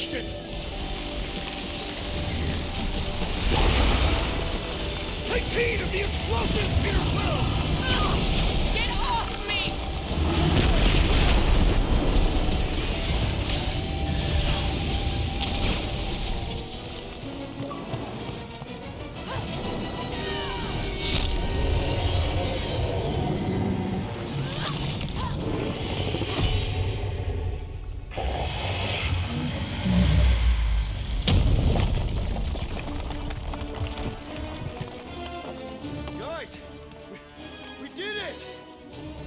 finished it! Take heed of the explosive, Peter Quill! Get off me! Guys, we did it!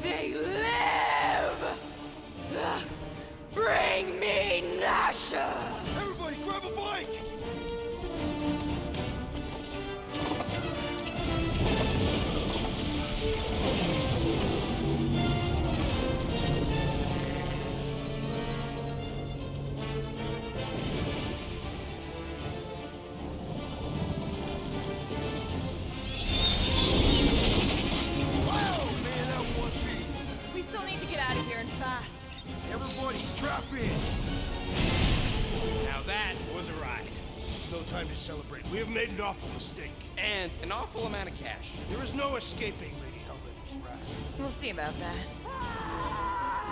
They live! Bring me Nasha! Everybody grab a bike! Wow, man, that one piece! We still need to get out of here and fast. Everybody strap in! Now that was a ride. This is no time to celebrate. We have made an awful mistake. And an awful amount of cash. There is no escaping Lady Hellbender's wrath. We'll see about that.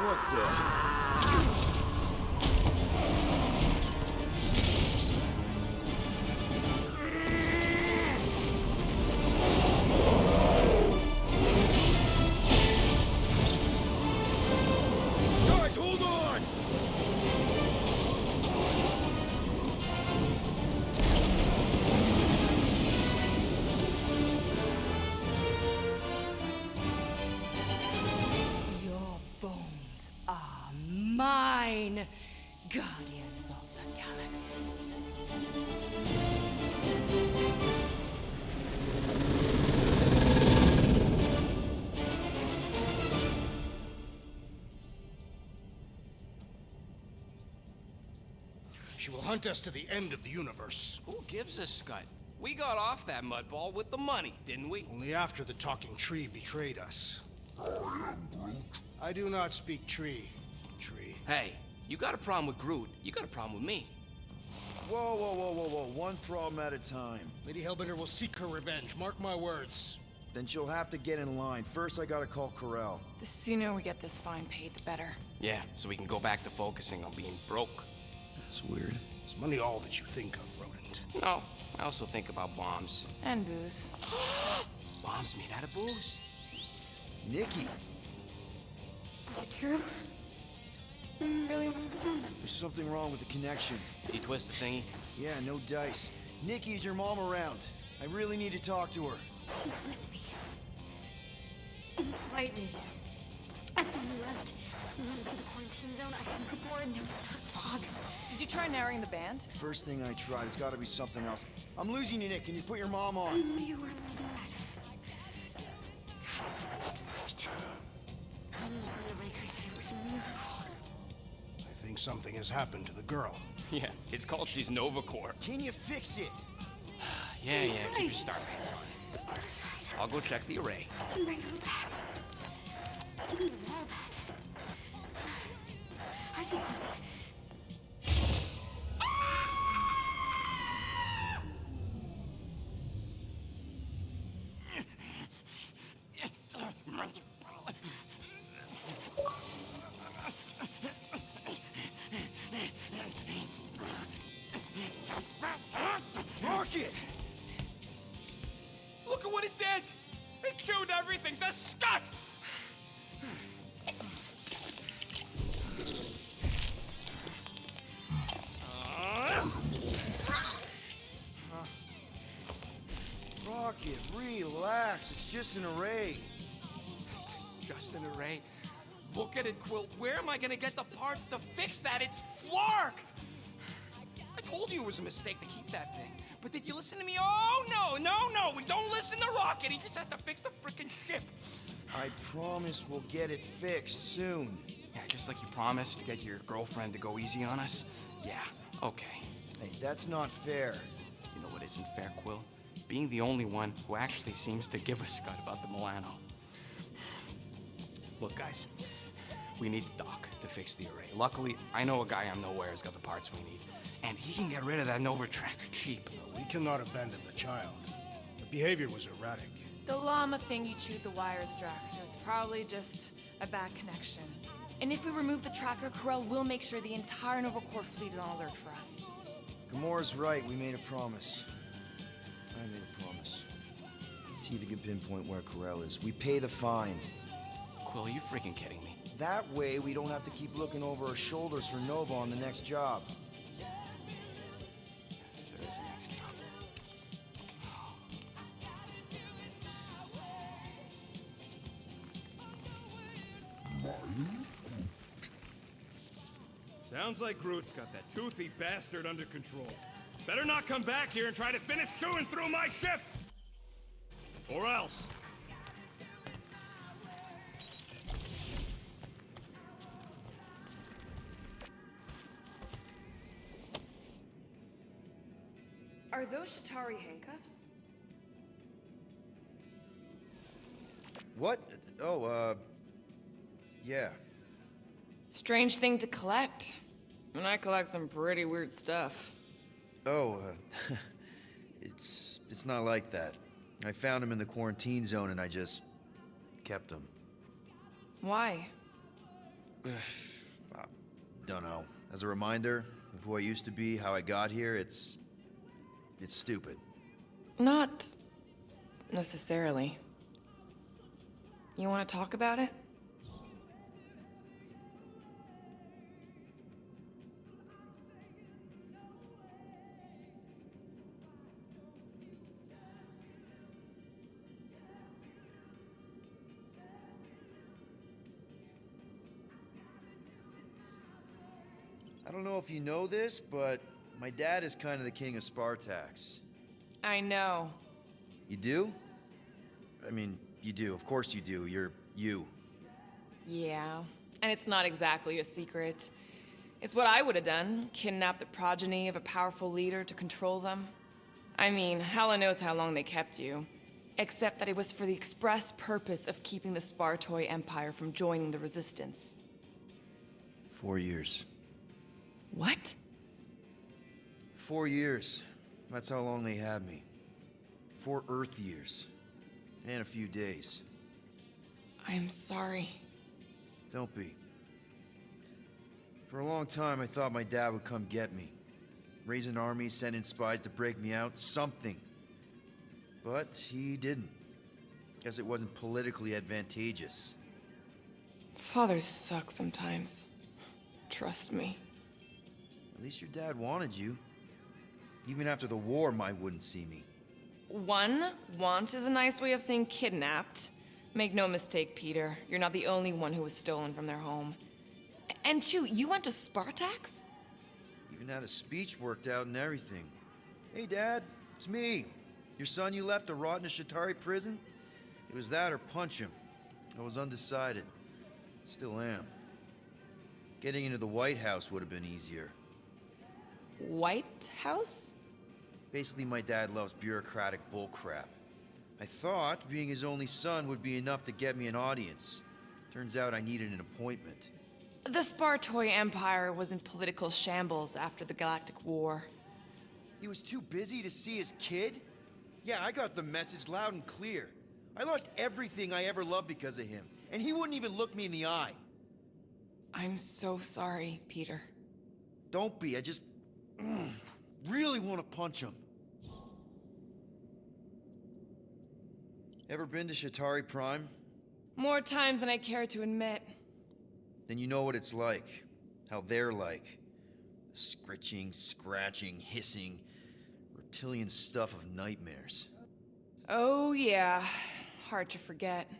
What the? Guys, hold on! Your bones are mine, guardians of the galaxy. She will hunt us to the end of the universe. Who gives a scut? We got off that mudball with the money, didn't we? Only after the talking tree betrayed us. I do not speak tree. Tree. Hey, you got a problem with Groot. You got a problem with me. Whoa, whoa, whoa, whoa, whoa. One problem at a time. Lady Hellbender will seek her revenge. Mark my words. Then she'll have to get in line. First, I gotta call Corel. The sooner we get this fine paid, the better. Yeah, so we can go back to focusing on being broke. That's weird. Is money all that you think of, rodent? No, I also think about bombs. And booze. Bombs made out of booze. Nikki, Is it true? Really? there's something wrong with the connection. You twist the thingy? Yeah, no dice. Nikki, is your mom around? I really need to talk to her. She's with me. Inside me. After you left, we went to the quarantine zone. I sent the board and there was dark fog. Did you try narrowing the band? First thing I tried, it's gotta be something else. I'm losing you, Nick. Can you put your mom on? I knew you were bad. I knew the Raker said it was a miracle. I think something has happened to the girl. Yeah, it's called she's Nova Corps. Can you fix it? Yeah, keep your star pants on. I'll go check the array. Bring her back. Give me the wall back. I just have to. Rocket! Look at what it did! It chewed everything! The scut! Rocket, relax. It's just an array. Just an array. Look at it, Quill. Where am I gonna get the parts to fix that? It's flarked! I told you it was a mistake to keep that thing. But did you listen to me? Oh, no. We don't listen to Rocket. He just has to fix the frickin' ship. I promise we'll get it fixed soon. Yeah, just like you promised to get your girlfriend to go easy on us? Yeah, okay. Hey, that's not fair. You know what isn't fair, Quill? Being the only one who actually seems to give a scut about the Milano. Look, guys, we need the dock to fix the array. Luckily, I know a guy on Nowhere has got the parts we need. And he can get rid of that Nova tracker cheap. We cannot abandon the child. The behavior was erratic. The llama thing you chewed the wires, Drax, is probably just a bad connection. And if we remove the tracker, Corel will make sure the entire Nova Corps fleet is on alert for us. Gamora's right. We made a promise. I made a promise. See if you can pinpoint where Corel is. We pay the fine. Quill, are you freaking kidding me? That way, we don't have to keep looking over our shoulders for Nova on the next job. If there is a next job. Sounds like Groot's got that toothy bastard under control. Better not come back here and try to finish chewing through my ship! Or else. Are those Shatari handcuffs? What? Oh, yeah. Strange thing to collect. And I collect some pretty weird stuff. Oh, it's not like that. I found him in the quarantine zone and I just kept him. Why? Don't know. As a reminder of who I used to be, how I got here, it's stupid. Not necessarily. You want to talk about it? I don't know if you know this, but my dad is kind of the king of Spartax. I know. You do? I mean, you do. Of course you do. You're you. Yeah. And it's not exactly a secret. It's what I would have done. Kidnap the progeny of a powerful leader to control them. I mean, Hela knows how long they kept you. Except that it was for the express purpose of keeping the Spartoi Empire from joining the Resistance. 4 years. What? 4 years. That's how long they had me. 4 Earth years. And a few days. I am sorry. Don't be. For a long time, I thought my dad would come get me. Raise an army, send in spies to break me out, something. But he didn't. Guess it wasn't politically advantageous. Fathers suck sometimes. Trust me. At least your dad wanted you. Even after the war, Mai wouldn't see me. One, want is a nice way of saying kidnapped. Make no mistake, Peter. You're not the only one who was stolen from their home. And two, you went to Spartax? Even had a speech worked out and everything. Hey, Dad, it's me. Your son you left to rot in a Shatari prison? It was that or punch him. I was undecided. Still am. Getting into the White House would have been easier. White House? Basically, my dad loves bureaucratic bullcrap. I thought being his only son would be enough to get me an audience. Turns out I needed an appointment. The Spartoi Empire was in political shambles after the Galactic War. He was too busy to see his kid? Yeah, I got the message loud and clear. I lost everything I ever loved because of him, and he wouldn't even look me in the eye. I'm so sorry, Peter. Don't be, I just really want to punch him. Ever been to Shatari Prime? More times than I care to admit. Then you know what it's like. How they're like. The scritching, scratching, hissing, reptilian stuff of nightmares. Oh yeah, hard to forget.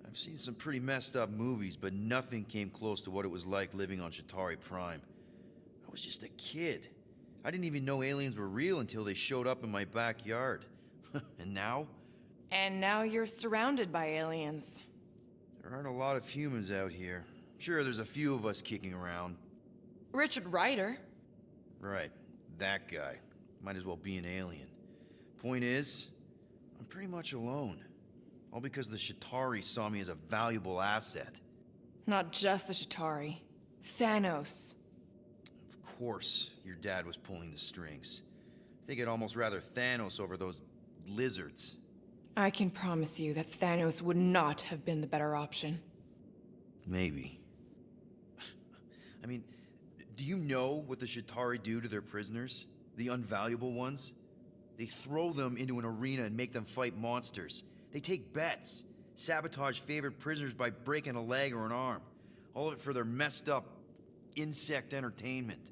I've seen some pretty messed up movies, but nothing came close to what it was like living on Shatari Prime. I was just a kid. I didn't even know aliens were real until they showed up in my backyard. And now? And now you're surrounded by aliens. There aren't a lot of humans out here. Sure, there's a few of us kicking around. Richard Ryder. Right, that guy. Might as well be an alien. Point is, I'm pretty much alone. All because the Shatari saw me as a valuable asset. Not just the Shatari. Thanos. Of Of course, your dad was pulling the strings. I think I'd almost rather Thanos over those lizards. I can promise you that Thanos would not have been the better option. Maybe. I mean, do you know what the Chitauri do to their prisoners? The unvaluable ones? They throw them into an arena and make them fight monsters. They take bets, sabotage favorite prisoners by breaking a leg or an arm. All of it for their messed up insect entertainment.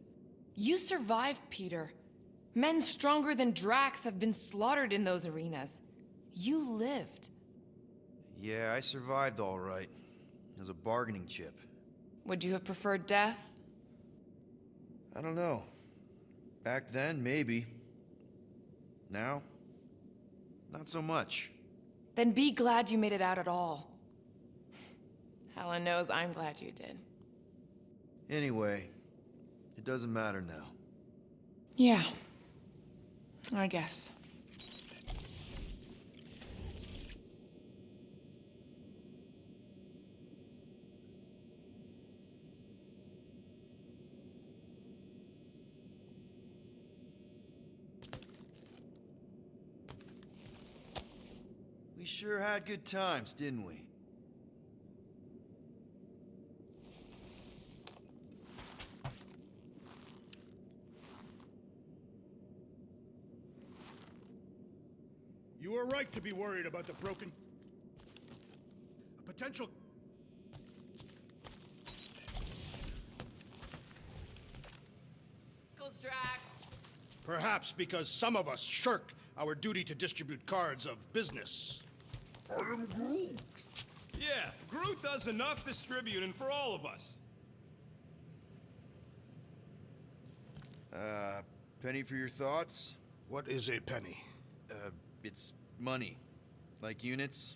You survived, Peter. Men stronger than Drax have been slaughtered in those arenas. You lived. Yeah, I survived all right. As a bargaining chip. Would you have preferred death? I don't know. Back then, maybe. Now, not so much. Then be glad you made it out at all. Helen knows I'm glad you did. Anyway, it doesn't matter now. Yeah, I guess. We sure had good times, didn't we? You were right to be worried about the broken... A potential... Drax. Perhaps because some of us shirk our duty to distribute cards of business. I am Groot. Yeah, Groot does enough distributing for all of us. Penny for your thoughts? What is a penny? It's money. Like units.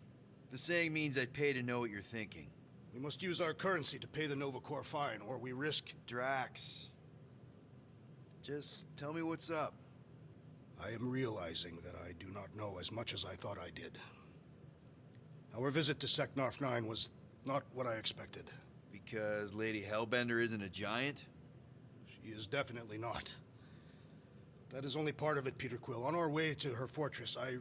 The saying means I'd pay to know what you're thinking. We must use our currency to pay the Nova Corps fine, or we risk... Drax. Just tell me what's up. I am realizing that I do not know as much as I thought I did. Our visit to Seknarf 9 was not what I expected. Because Lady Hellbender isn't a giant? She is definitely not. That is only part of it, Peter Quill. On our way to her fortress, I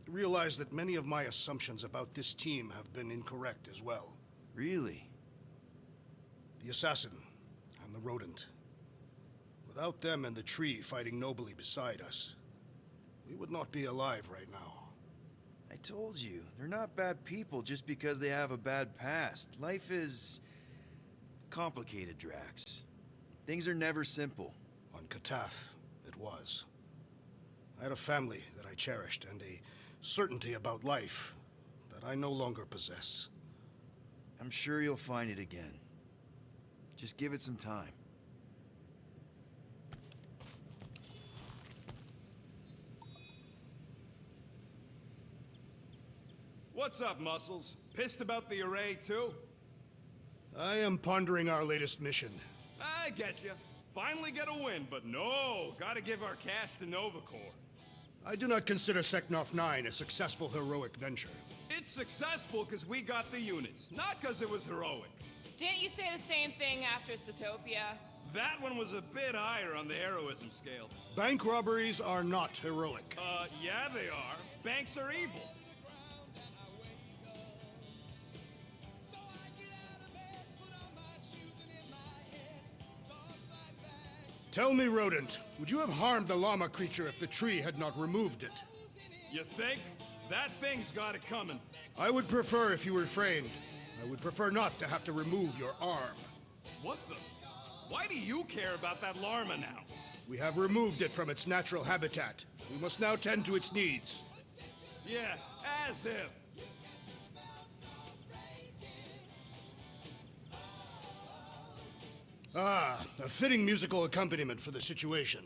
realized that many of my assumptions about this team have been incorrect as well. Really? The assassin and the rodent. Without them and the tree fighting nobly beside us, we would not be alive right now. I told you, they're not bad people just because they have a bad past. Life is complicated, Drax. Things are never simple. On Katath, it was. I had a family that I cherished and a certainty about life that I no longer possess. I'm sure you'll find it again. Just give it some time. What's up, Muscles? Pissed about the array, too? I am pondering our latest mission. I get you. Finally get a win, but no, gotta give our cash to Nova Corps. I do not consider Seknarf 9 a successful heroic venture. It's successful because we got the units, not because it was heroic. Didn't you say the same thing after Satopia? That one was a bit higher on the heroism scale. Bank robberies are not heroic. Yeah, they are. Banks are evil. Tell me, rodent, would you have harmed the llama creature if the tree had not removed it? You think? That thing's got it coming. I would prefer if you refrained. I would prefer not to have to remove your arm. What the? Why do you care about that llama now? We have removed it from its natural habitat. We must now tend to its needs. Yeah, as if. Ah, a fitting musical accompaniment for the situation.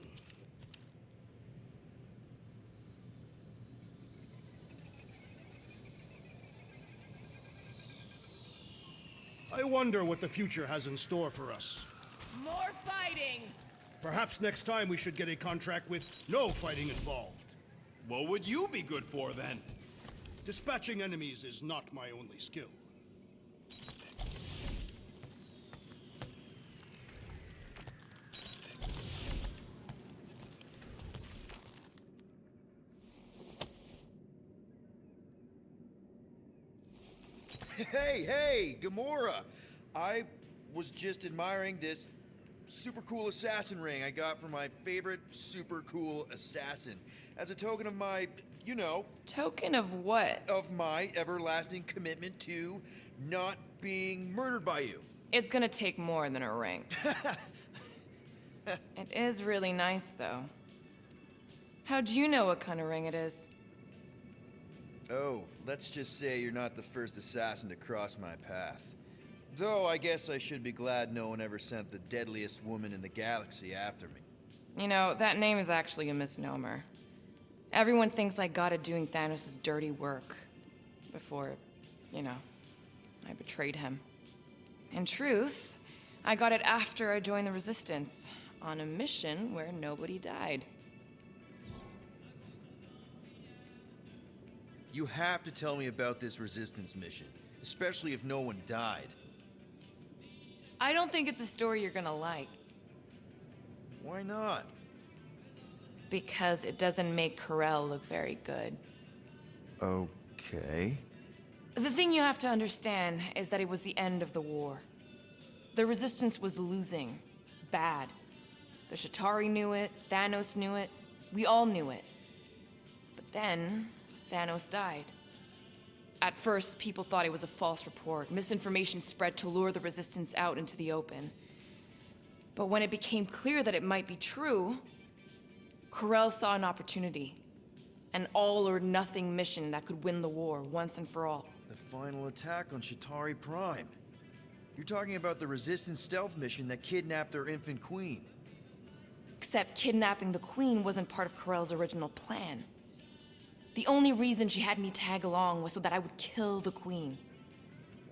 I wonder what the future has in store for us. More fighting! Perhaps next time we should get a contract with no fighting involved. What would you be good for, then? Dispatching enemies is not my only skill. Hey, Gamora! I was just admiring this super cool assassin ring I got from my favorite super cool assassin as a token of my, you know... Token of what? Of my everlasting commitment to not being murdered by you. It's gonna take more than a ring. It is really nice, though. How'd you know what kind of ring it is? Oh, let's just say you're not the first assassin to cross my path. Though I guess I should be glad no one ever sent the deadliest woman in the galaxy after me. You know, that name is actually a misnomer. Everyone thinks I got it doing Thanos' dirty work. Before, you know, I betrayed him. In truth, I got it after I joined the Resistance, on a mission where nobody died. You have to tell me about this Resistance mission, especially if no one died. I don't think it's a story you're gonna like. Why not? Because it doesn't make Carell look very good. Okay. The thing you have to understand is that it was the end of the war. The Resistance was losing. Bad. The Chitauri knew it, Thanos knew it, we all knew it. But then, Thanos died. At first, people thought it was a false report. Misinformation spread to lure the Resistance out into the open. But when it became clear that it might be true, Carell saw an opportunity. An all-or-nothing mission that could win the war once and for all. The final attack on Chitauri Prime. You're talking about the Resistance stealth mission that kidnapped their infant queen. Except kidnapping the Queen wasn't part of Carell's original plan. The only reason she had me tag along was so that I would kill the Queen.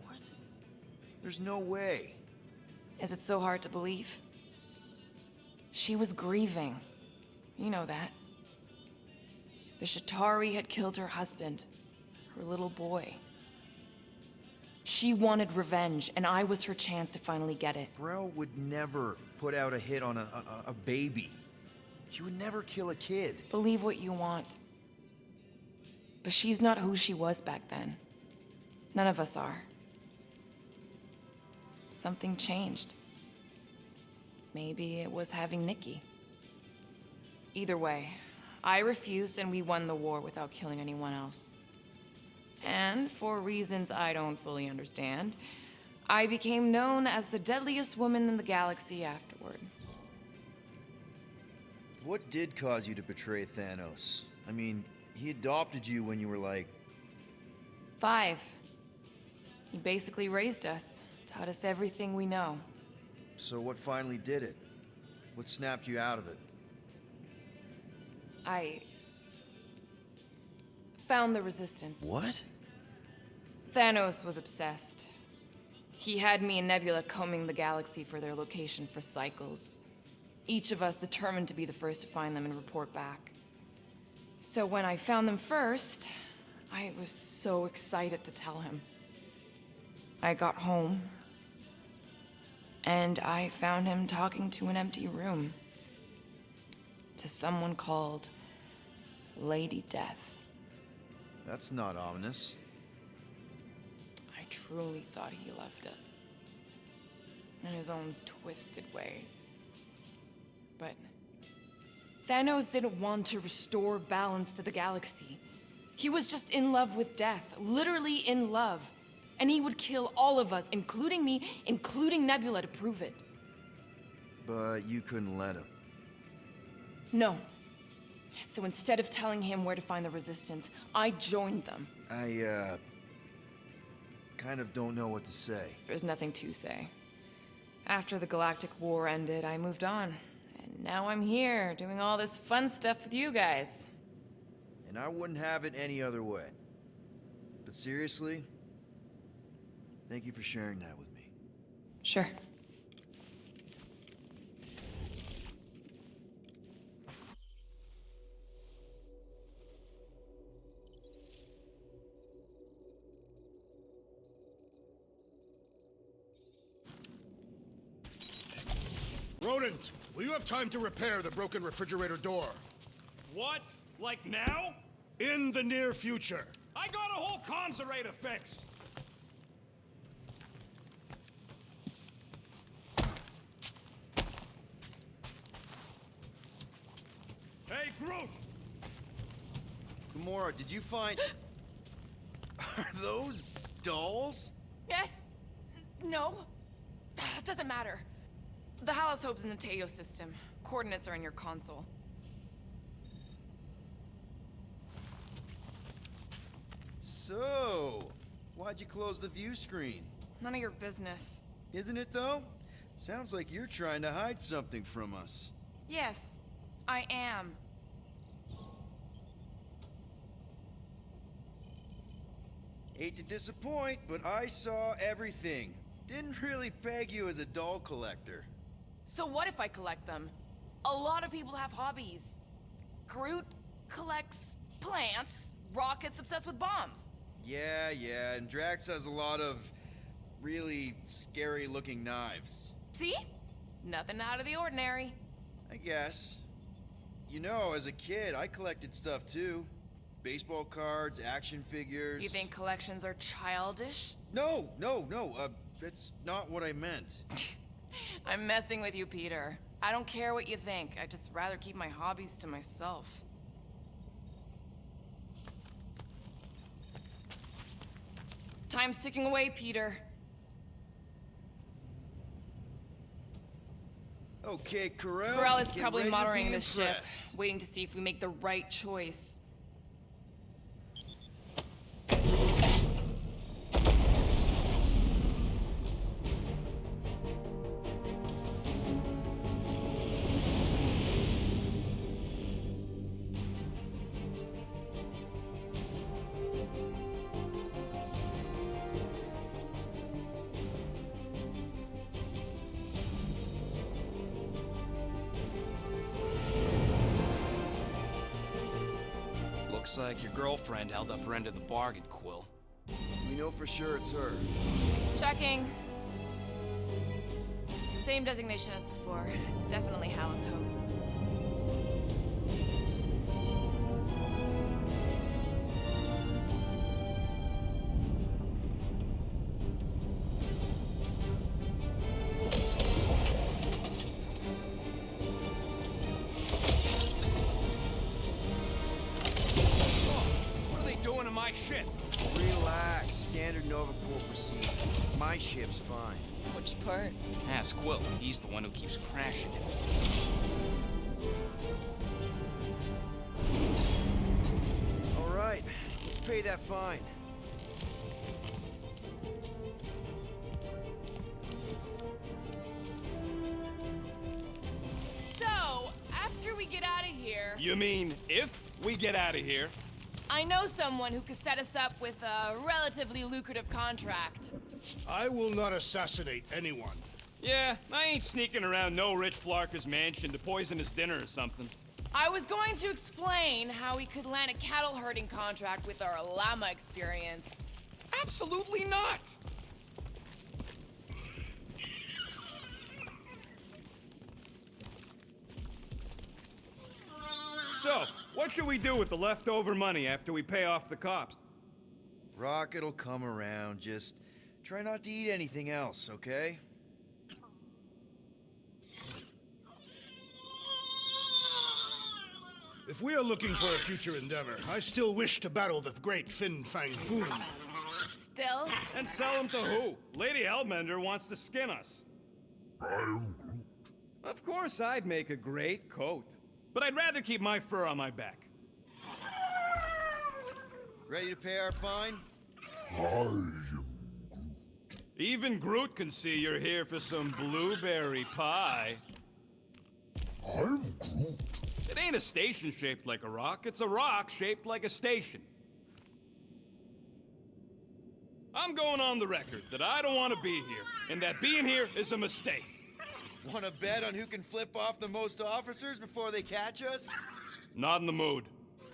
What? There's no way. Is it so hard to believe? She was grieving. You know that. The Chitauri had killed her husband, her little boy. She wanted revenge, and I was her chance to finally get it. Grell would never put out a hit on a baby. She would never kill a kid. Believe what you want. But she's not who she was back then. None of us are. Something changed. Maybe it was having Nikki. Either way, I refused and we won the war without killing anyone else. And for reasons I don't fully understand, I became known as the deadliest woman in the galaxy afterward. What did cause you to betray Thanos? I mean, he adopted you when you were like... 5. He basically raised us, taught us everything we know. So what finally did it? What snapped you out of it? I found the Resistance. What? Thanos was obsessed. He had me and Nebula combing the galaxy for their location for cycles. Each of us determined to be the first to find them and report back. So when I found them first, I was so excited to tell him. I got home, and I found him talking to an empty room. To someone called Lady Death. That's not ominous. I truly thought he left us. In his own twisted way. But Thanos didn't want to restore balance to the galaxy. He was just in love with death, literally in love. And he would kill all of us, including me, including Nebula, to prove it. But you couldn't let him. No. So instead of telling him where to find the Resistance, I joined them. I, kind of don't know what to say. There's nothing to say. After the Galactic War ended, I moved on. And now I'm here, doing all this fun stuff with you guys. And I wouldn't have it any other way. But seriously, thank you for sharing that with me. Sure. Rodent, will you have time to repair the broken refrigerator door? What? Like now? In the near future. I got a whole comms array to fix. Groot! Gamora, did you find... Are those dolls? Yes. No. Doesn't matter. The Halosope's in the Teo system. Coordinates are in your console. So, why'd you close the view screen? None of your business. Isn't it, though? Sounds like you're trying to hide something from us. Yes, I am. Hate to disappoint, but I saw everything. Didn't really peg you as a doll collector. So what if I collect them? A lot of people have hobbies. Groot collects plants. Rocket's obsessed with bombs. Yeah, and Drax has a lot of really scary-looking knives. See? Nothing out of the ordinary. I guess. You know, as a kid, I collected stuff too. Baseball cards, action figures. You think collections are childish? No, that's not what I meant. I'm messing with you, Peter. I don't care what you think. I'd just rather keep my hobbies to myself. Time's ticking away, Peter. Okay, Corell. Corell is get probably ready to monitoring be this ship, impressed. waiting to see if we make the right choice. Looks like your girlfriend held up her end of the bargain, Quill. We know for sure it's her. Checking. Same designation as before. It's definitely Halosope. What are they doing to my ship? Relax. Standard Nova Corps procedure. My ship's fine. Which part? Ask Quill. He's the one who keeps crashing it. All right, let's pay that fine. So, after we get out of here, You mean if we get out of here? I know someone who could set us up with a relatively lucrative contract. I will not assassinate anyone. Yeah, I ain't sneaking around no rich flarker's mansion to poison his dinner or something. I was going to explain how we could land a cattle herding contract with our llama experience. Absolutely not! So, what should we do with the leftover money after we pay off the cops? Rocket'll come around. Just try not to eat anything else, okay? If we are looking for a future endeavor, I still wish to battle the great Fin Fang Foom. Still? And sell them to who? Lady Hellbender wants to skin us. Of course I'd make a great coat. But I'd rather keep my fur on my back. Ready to pay our fine? Even Groot can see you're here for some blueberry pie. I'm Groot. It ain't a station shaped like a rock, it's a rock shaped like a station. I'm going on the record that I don't want to be here, and that being here is a mistake. Want to bet on who can flip off the most officers before they catch us? Not in the mood.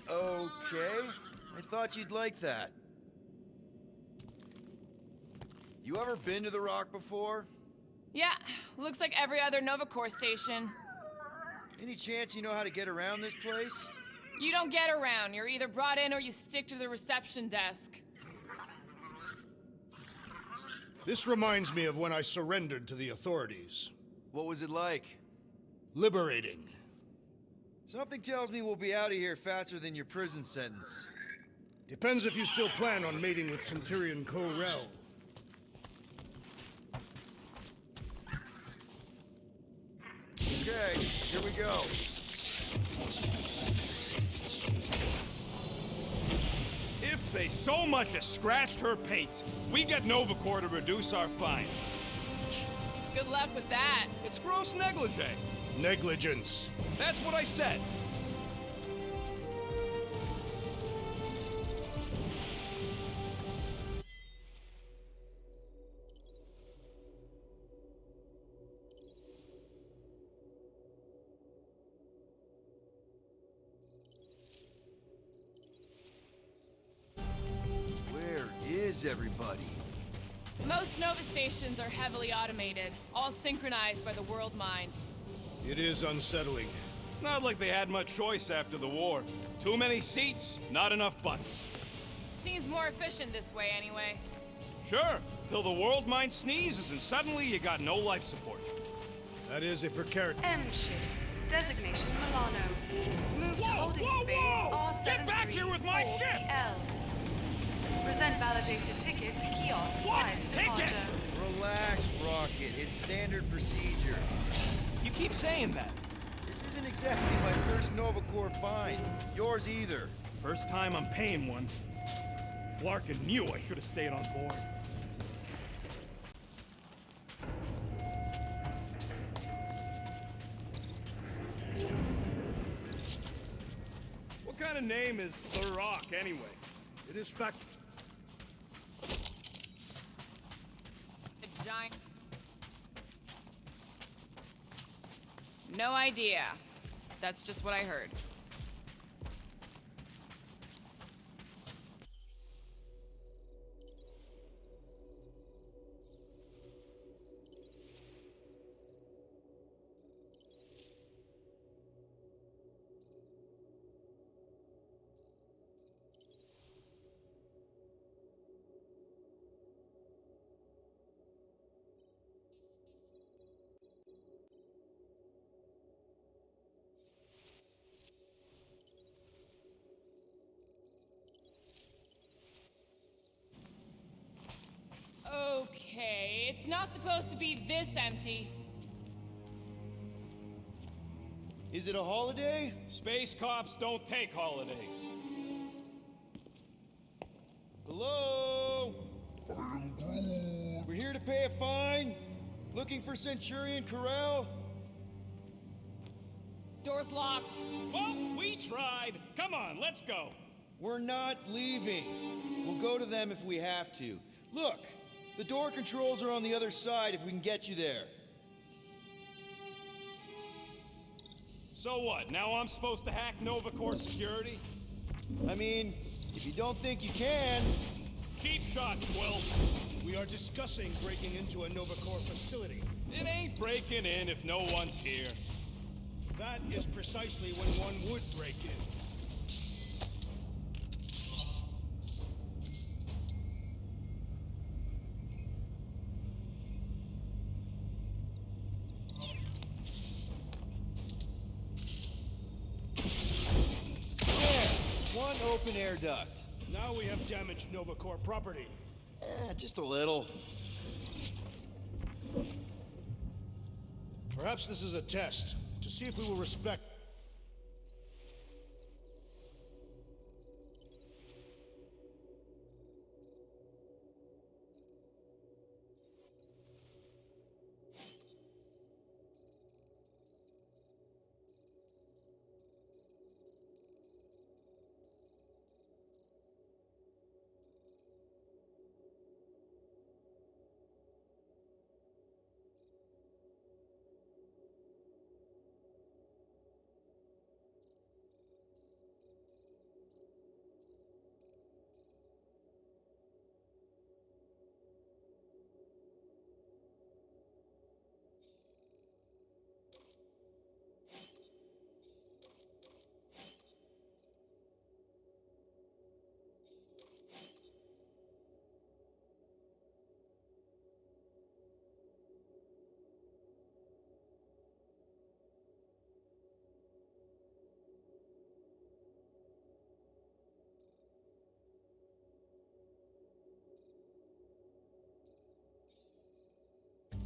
Okay. I thought you'd like that. You ever been to the Rock before? Yeah, looks like every other Nova Corps station. Any chance you know how to get around this place? You don't get around. You're either brought in or you stick to the reception desk. This reminds me of when I surrendered to the authorities. What was it like? Liberating. Something tells me we'll be out of here faster than your prison sentence. Depends if you still plan on mating with Centurion Corell. Okay, here we go. If they so much as scratched her paints, we get Nova Corps to reduce our fine. Good luck with that. It's gross negligee. Negligence. That's what I said. Where is everybody? Most Nova stations are heavily automated, all synchronized by the world mind. It is unsettling. Not like they had much choice after the war. Too many seats, not enough butts. Seems more efficient this way anyway. Sure, till the world mind sneezes and suddenly you got no life support. That is a precarious... M ship. Designation Milano. Move to holding space R734 Get back here with my ship! PL. Present validated ticket to kiosk What prior to ticket? departure. Relax, Rocket. It's standard procedure. You keep saying that. This isn't exactly my first Nova Corps find. Yours either. First time I'm paying one. Flarkin knew I should have stayed on board. What kind of name is The Rock, anyway? It is fact... A giant... No idea. That's just what I heard. Okay, it's not supposed to be this empty. Is it a holiday? Space cops don't take holidays. Hello? We're here to pay a fine. Looking for Centurion Corell? Door's locked. Well, we tried. Come on, let's go. We're not leaving. We'll go to them if we have to. Look, the door controls are on the other side if we can get you there. So what, now I'm supposed to hack Nova Corps security? I mean, if you don't think you can... Cheap shot, Quill. We are discussing breaking into a Nova Corps facility. It ain't breaking in if no one's here. That is precisely when one would break in. One open air duct. Now we have damaged Nova Corps property. Just a little. Perhaps this is a test, to see if we will respect...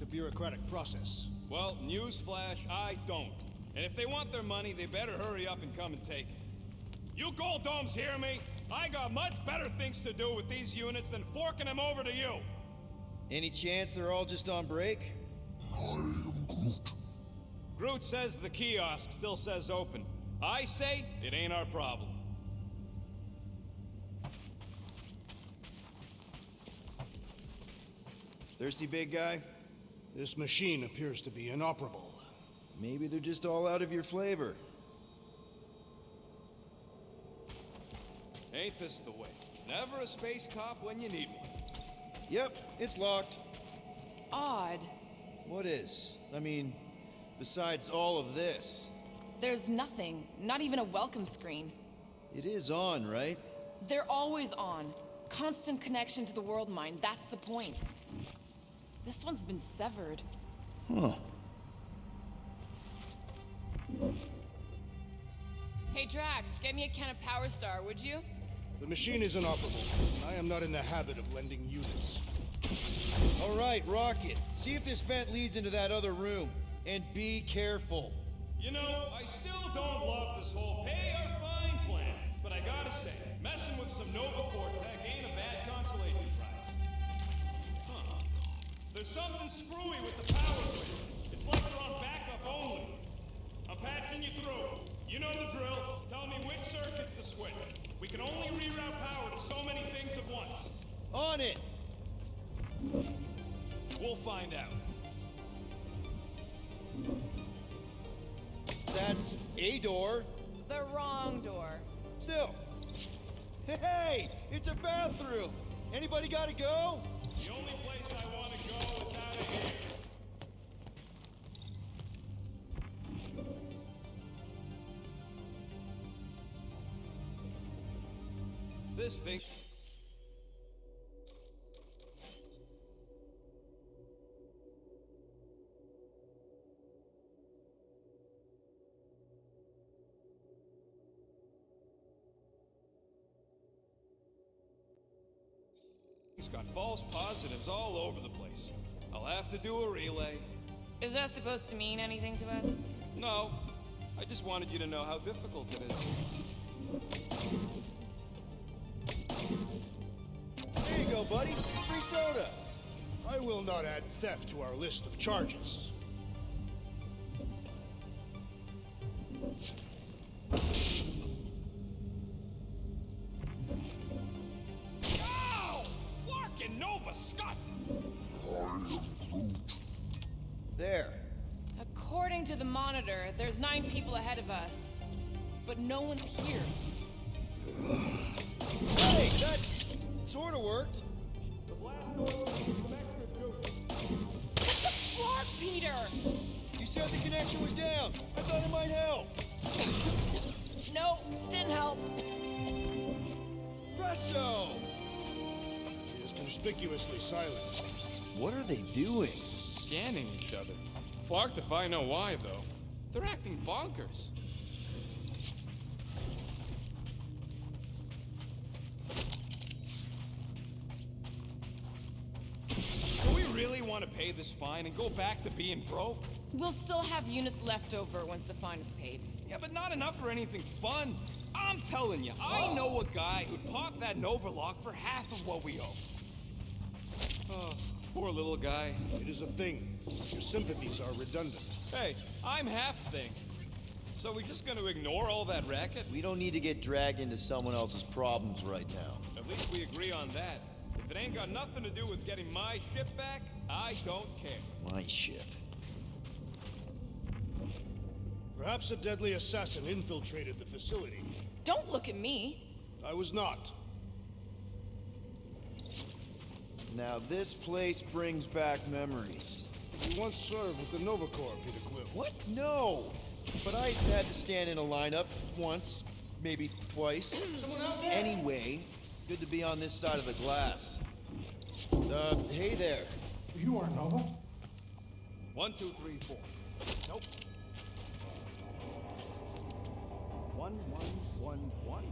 bureaucratic process. Well, newsflash, I don't. And if they want their money, they better hurry up and come and take it. You Gold Domes hear me? I got much better things to do with these units than forking them over to you. Any chance they're all just on break? I am Groot. Groot says the kiosk still says open. I say it ain't our problem. Thirsty, big guy? This machine appears to be inoperable. Maybe they're just all out of your flavor. Ain't this the way? Never a space cop when you need one. Yep, it's locked. Odd. What is? I mean, besides all of this. There's nothing. Not even a welcome screen. It is on, right? They're always on. Constant connection to the world mind. That's the point. This one's been severed. Huh. Hey, Drax, get me a can of Power Star, would you? The machine is inoperable. I am not in the habit of lending units. All right, Rocket. See if this vent leads into that other room. And be careful. You know, I still don't love this whole pay or fine plan, but I gotta say, messing with some Nova Cortec ain't a bad consolation prize. Huh. There's something screwy with the power switch. It's like they're on backup only. I'm patching you through. You know the drill. Tell me which circuit's the switch. We can only reroute power to so many things at once. On it! We'll find out. That's a door. The wrong door. Still. Hey, it's a bathroom. Anybody gotta go? The only place I want to go is out of here. This thing... He's got false positives all over the place. I'll have to do a relay. Is that supposed to mean anything to us? No, I just wanted you to know how difficult it is. There you go, buddy. Free soda. I will not add theft to our list of charges. Ow! Flarkin' Nova Scott! I am Groot. There. According to the monitor, there's 9 people ahead of us. But no one's here. Hey, that sort of worked. The blast door was connected to... What the fuck, Peter? You said the connection was down. I thought it might help. No, didn't help. Presto! It is conspicuously silent. What are they doing? Scanning each other. Flarked if I know why, though. They're acting bonkers. Do we really want to pay this fine and go back to being broke? We'll still have units left over once the fine is paid. Yeah, but not enough for anything fun. I'm telling you, I know a guy who'd pop that Nova lock for half of what we owe. Oh, poor little guy. It is a thing. Your sympathies are redundant. Hey, I'm half thing. So we just gonna ignore all that racket? We don't need to get dragged into someone else's problems right now. At least we agree on that. If it ain't got nothing to do with getting my ship back, I don't care. My ship. Perhaps a deadly assassin infiltrated the facility. Don't look at me. I was not. Now this place brings back memories. You once served with the Nova Corps, Peter Quill. What? No! But I had to stand in a lineup once, maybe twice. Someone out there! Anyway, good to be on this side of the glass. Hey there. You are Nova? 1, 2, 3, 4. Nope. 1, 1, 1, 1.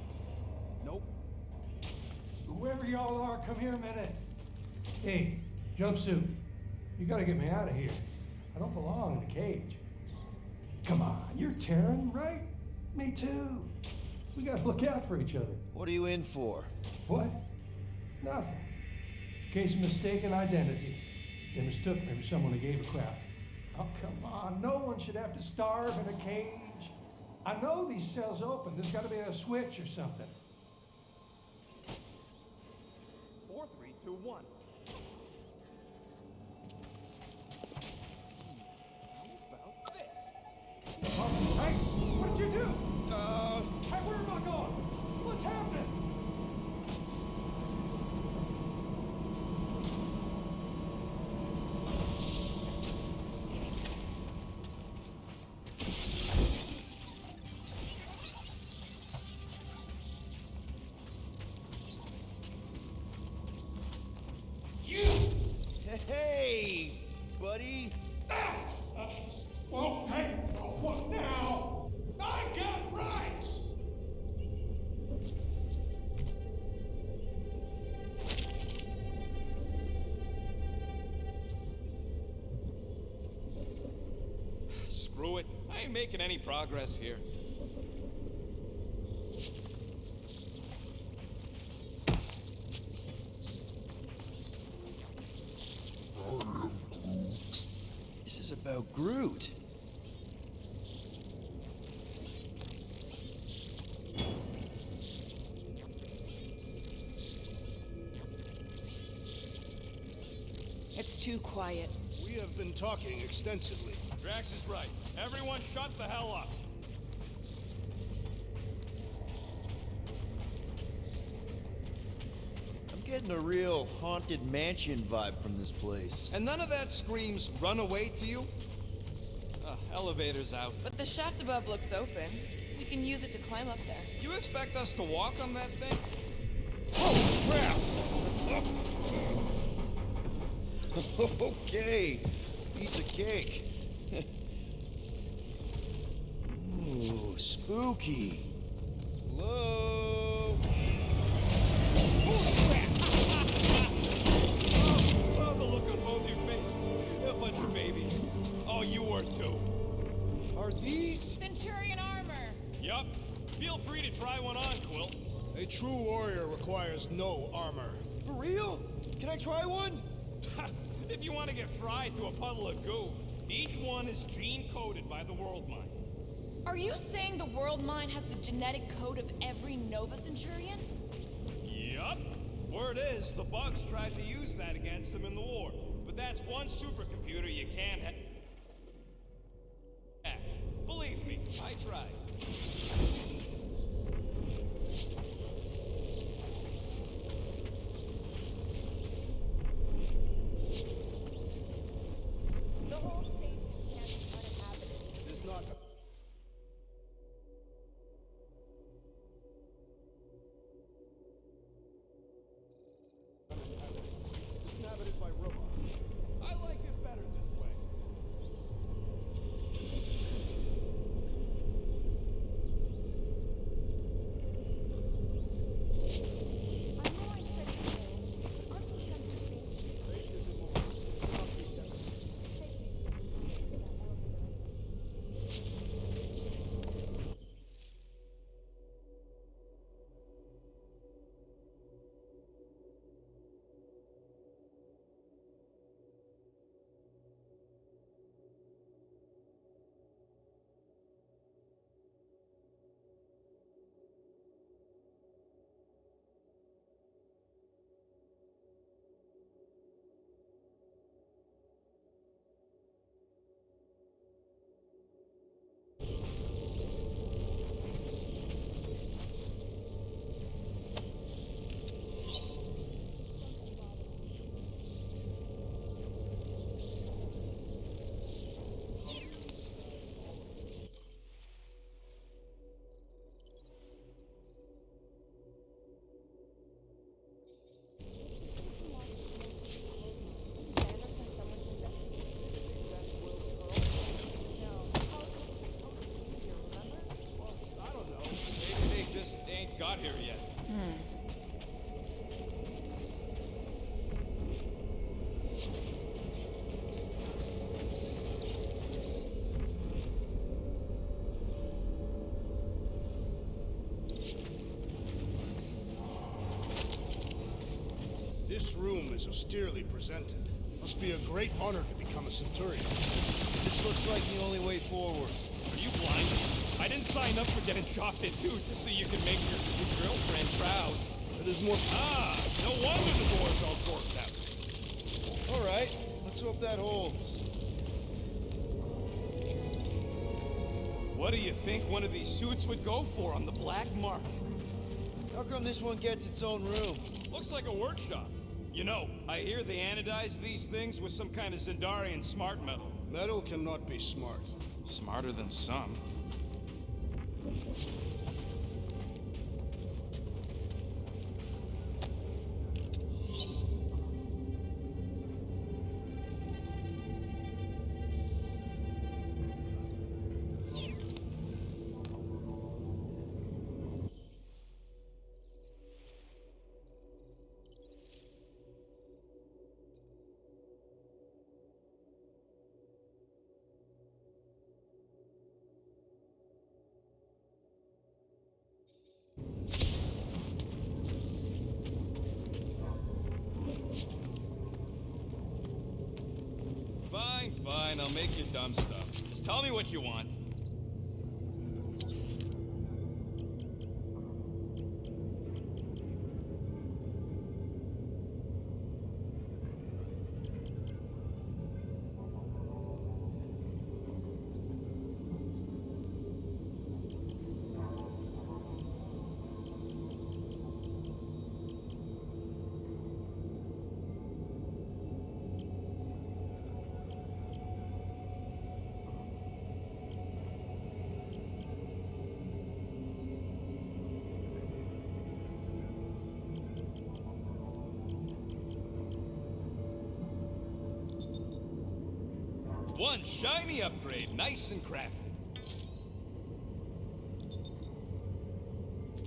Nope. Whoever y'all are, come here a minute. Hey, jumpsuit. You gotta get me out of here. I don't belong in a cage. Come on, you're Terran, right? Me too. We gotta look out for each other. What are you in for? What? Nothing. Case of mistaken identity. They mistook me for someone who gave a crap. Oh, come on. No one should have to starve in a cage. I know these cells open. There's gotta be a switch or something. 4, 3, 2, 1. Hey, what did you do? Hey, where am I going? What's happening? Hey, buddy. Well, hey, what now? I got rights! Screw it. I ain't making any progress here. This is about Groot. It's too quiet. We have been talking extensively. Drax is right. Everyone shut the hell up. I'm getting a real haunted mansion vibe from this place. And none of that screams run away to you? Elevator's out. But the shaft above looks open. We can use it to climb up there. You expect us to walk on that thing? Okay, piece of cake. Ooh, spooky. Hello? Oh, the look on both your faces. A bunch of babies. Oh, you were too. Are these? Centurion armor! Yup. Feel free to try one on, Quill. A true warrior requires no armor. For real? Can I try one? If you want to get fried to a puddle of goo, each one is gene-coded by the World Mind. Are you saying the World Mind has the genetic code of every Nova Centurion? Yup. Word is, the Bugs tried to use that against them in the war. But that's one supercomputer you can't have. Believe me, I tried. The whole station can't be uninhabited. It is not. It's inhabited by robots. I like it better this way. is austerely presented. Must be a great honor to become a centurion. This looks like the only way forward. Are you blind? I didn't sign up for getting chopped in two just so you can make your girlfriend proud. There's more. Ah, no wonder the door's all corked out. All right, let's hope that holds. What do you think one of these suits would go for on the black market? How come this one gets its own room? Looks like a workshop. You know, I hear they anodize these things with some kind of Zendarian smart metal. Metal cannot be smart. Smarter than some. Fine, I'll make you dumb stuff. Just tell me what you want. One shiny upgrade, nice and crafted.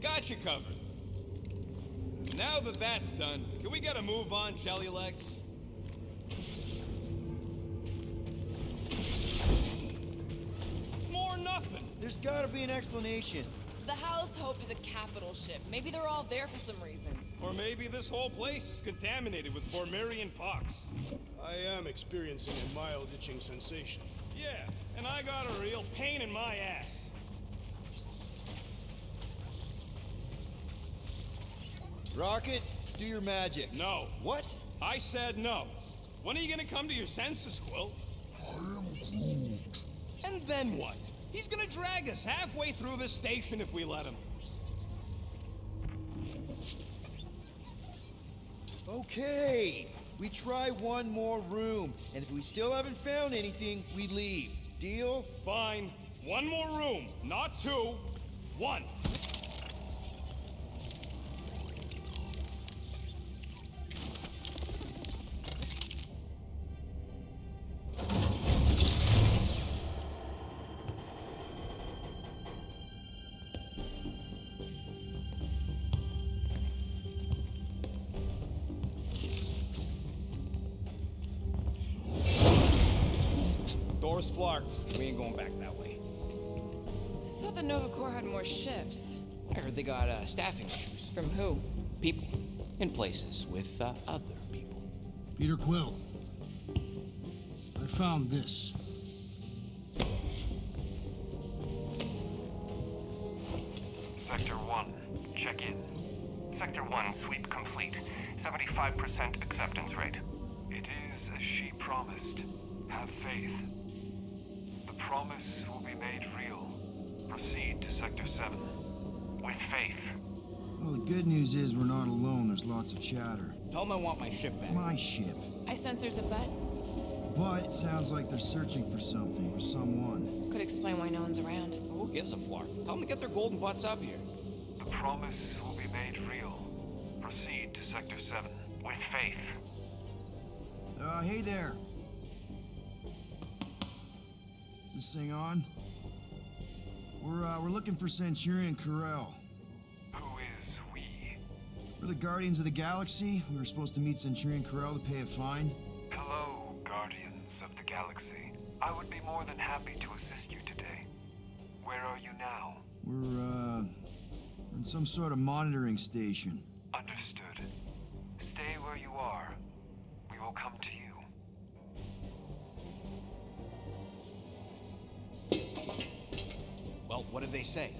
Got you covered. Now that that's done, can we get a move on, Jelly Legs? More nothing. There's gotta be an explanation. The House Hope is a capital ship. Maybe they're all there for some reason. Or maybe this whole place is contaminated with Bormirian pox. I am experiencing a mild itching sensation. Yeah, and I got a real pain in my ass. Rocket, do your magic. No. What? I said no. When are you gonna come to your senses, Quill? I am Groot. And then what? He's gonna drag us halfway through this station if we let him. Okay. We try one more room, and if we still haven't found anything, we leave. Deal? Fine. One more room. Not two. One. Door's flarked. We ain't going back that way. I thought the Nova Corps had more ships. I heard they got staffing issues. From who? People. In places with other people. Peter Quill. I found this. Sector 1, check in. Sector 1, sweep complete. 75% acceptance rate. It is as she promised. Have faith. The promise will be made real. Proceed to Sector 7. With faith. Well, the good news is we're not alone. There's lots of chatter. Tell them I want my ship back. My ship. I sense there's a bet. But it sounds like they're searching for something or someone. Could explain why no one's around. Who gives a flark? Tell them to get their golden butts up here. The promise will be made real. Proceed to Sector 7. With faith. Hey there. Is this thing on? We're looking for Centurion Carell. Who is we? We're the Guardians of the Galaxy. We were supposed to meet Centurion Carell to pay a fine. Hello, Guardians of the Galaxy. I would be more than happy to assist you today. Where are you now? We're in some sort of monitoring station. Understood. Stay where you are. What did they say?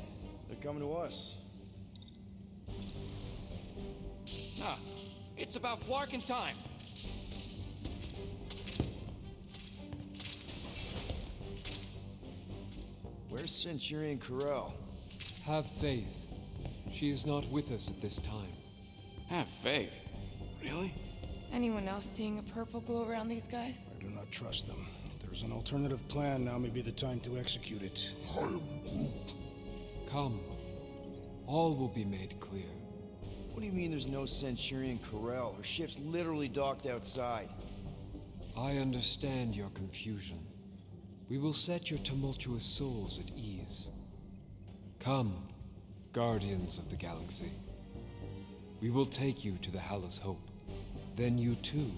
They're coming to us. Ah, it's about Flarkin time. Where's Centurion Corral? Have faith. She is not with us at this time. Have faith? Really? Anyone else seeing a purple glow around these guys? I do not trust them. If there's an alternative plan, now may be the time to execute it. Come. All will be made clear. What do you mean there's no Centurion Corral? Her ship's literally docked outside. I understand your confusion. We will set your tumultuous souls at ease. Come, guardians of the galaxy. We will take you to the Hallis Hope. Then you too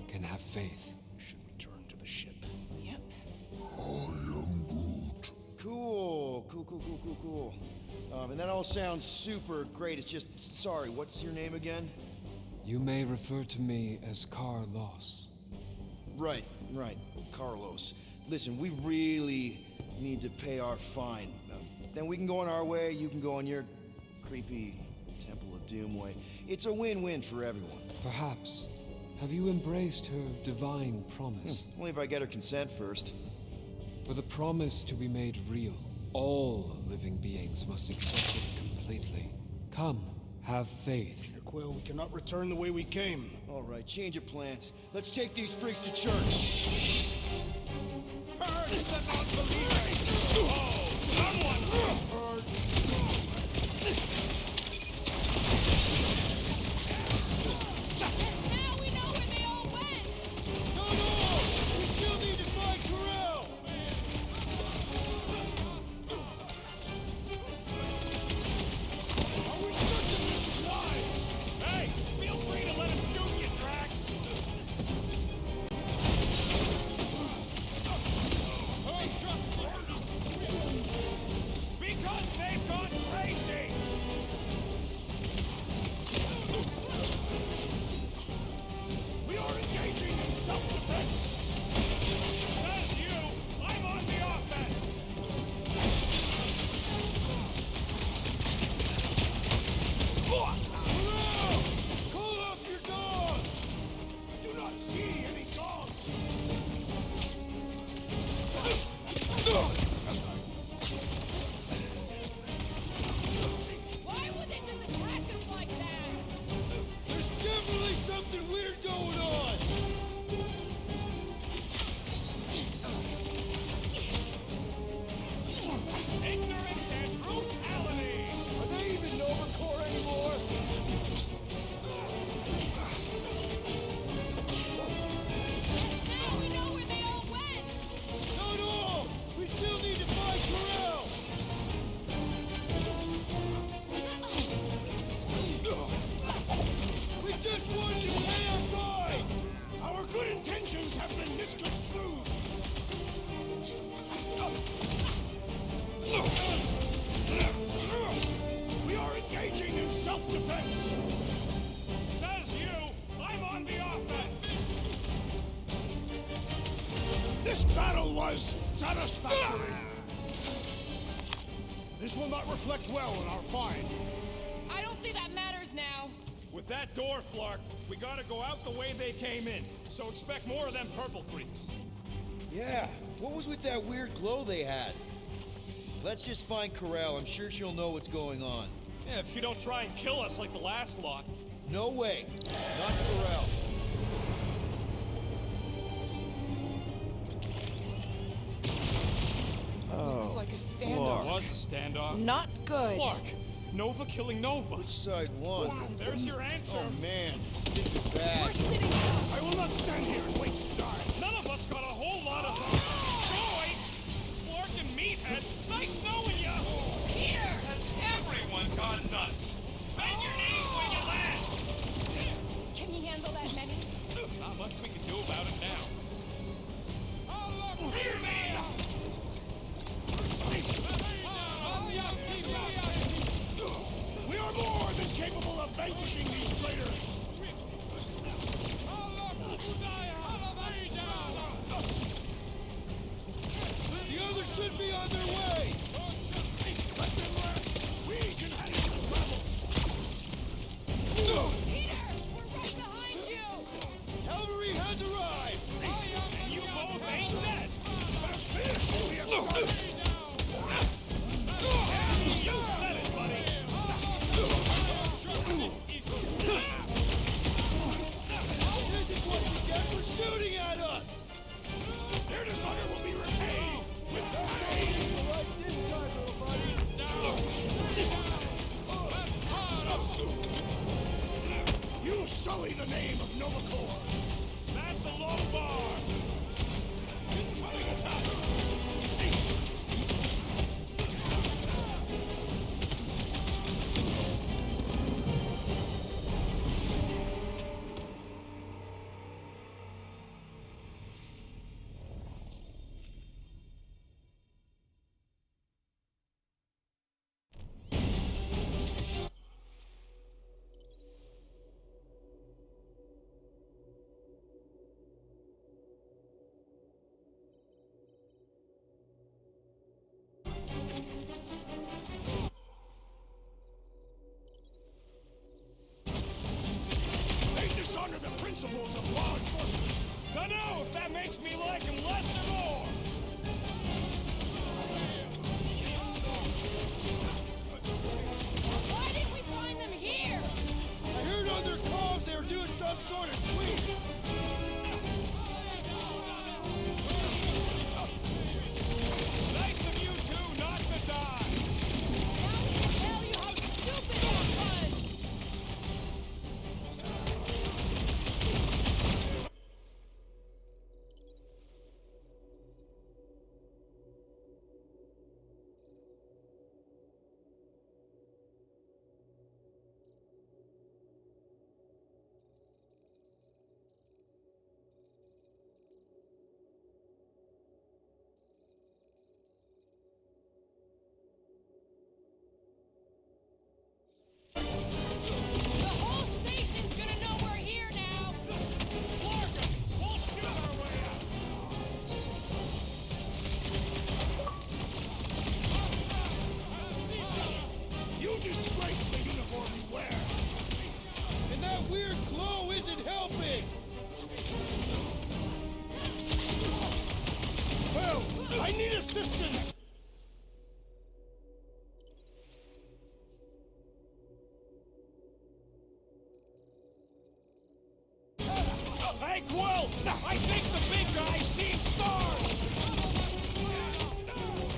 can have faith. Should return to the ship. Yep. Cool. And that all sounds super great. It's just, sorry, what's your name again? You may refer to me as Carlos. Right. Carlos. Listen, we really need to pay our fine. Then we can go on our way, you can go on your creepy Temple of Doom way. It's a win-win for everyone. Perhaps. Have you embraced her divine promise? Only if I get her consent first. For the promise to be made real, all living beings must accept it completely. Come, have faith. Quill, we cannot return the way we came. All right, change of plans. Let's take these freaks to church. Burn the non-believers! Oh, someone's heard! Now we know where they all went! No! We still need to find Corral! Are we certain this is wise? Hey, feel free to let him shoot you, Drax! Because they've gone crazy! We are engaging in self-defense! Says you, I'm on the offense! Corral! Call up your dogs! I do not see any dogs! Why would they just attack us like that? There's definitely something weird going on! Ignorance and brutality! Are they even Nova Corps anymore? Now we know where they all went! No! We still need to find Corral! We just wanted to pay our fine! Our good intentions have been misconstrued! We are engaging in self-defense! Says you, I'm on the offense! This battle was satisfactory! This will not reflect well on our find. I don't think that matters now. With that door flarked, we gotta go out the way they came in. So expect more of them purple freaks. Yeah, what was with that weird glow they had? Let's just find Corral. I'm sure she'll know what's going on. Yeah, if she don't try and kill us like the last lot. No way. Not Corral. Looks like a It standoff. was a standoff. Not good. Flark, Nova killing Nova. Which side won? There's your answer. Oh man, this is bad. I will not stand here and wait to die. None of us got a whole lot of choice. Flark and Meathead, nice knowing ya. Here has everyone gone nuts. Bend your knees when you land. Can he handle that many? Not much we can do about it now. Here, man! We are more than capable of vanquishing these traitors! sully the name of Novacor? That's a low bar. Incoming attack! They dishonor the principles of law enforcement. Dunno if that makes me like him less or more. Why didn't we find them here? I heard on their comms they were doing some sort of sweep. Nice of you two not to die. Now we can tell you how stupid that was. The whole station's gonna know we're here now. We'll shoot our way out. You disgrace the uniform you wear. And that weird glow isn't helping. Well, I need assistance. Hey, Quill! I think the big guy's seen stars!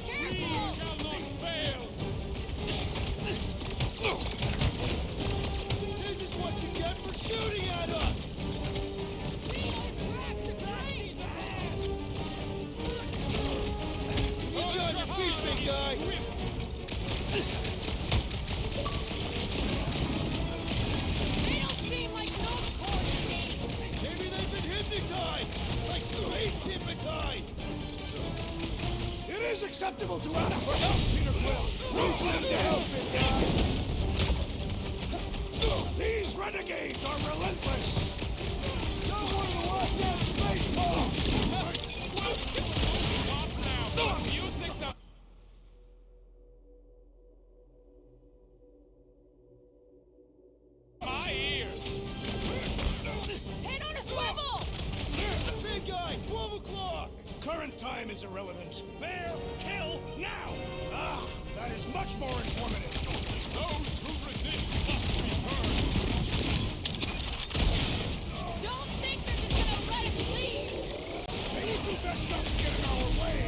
We shall not fail! This is what you get for shooting at us. Get you on your feet, big guy. They don't seem like Novacor to me. Maybe they've been hypnotized, like space hypnotized. It is acceptable to ask for help, Peter Quill. Root them down. These renegades are relentless. Don't want to watch that space ball. Music the... My ears! Head on a swivel! Big guy, 12 o'clock. Current time is irrelevant. Bear, kill, now! Ah, that is much more informative. Those who resist must be burned! Don't think they're just gonna let us leave! They would do best not to get in our way.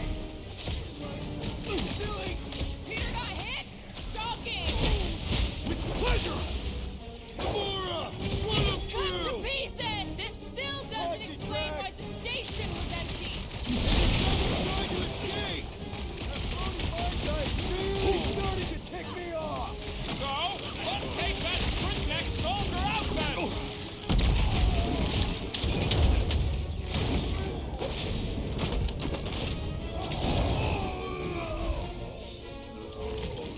Peter got hit? Shocking! With pleasure! Gamora, run them Cut to through. pieces! This still doesn't explain why the station was empty! Someone trying to escape. That phony guy's really starting to tick me off. So, let's take that sprint-neck soldier out then!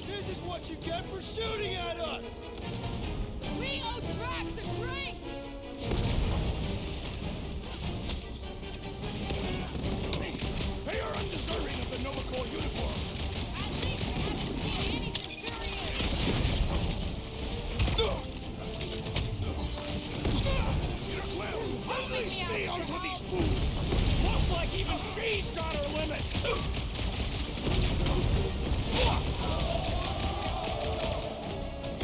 This is what you get for shooting at us. We owe Drax a drink! They are undeserving of the Novacor uniform. At least we haven't seen any Centurions! Peter Quill, unleash me onto these fools! Looks like even she's got her limits!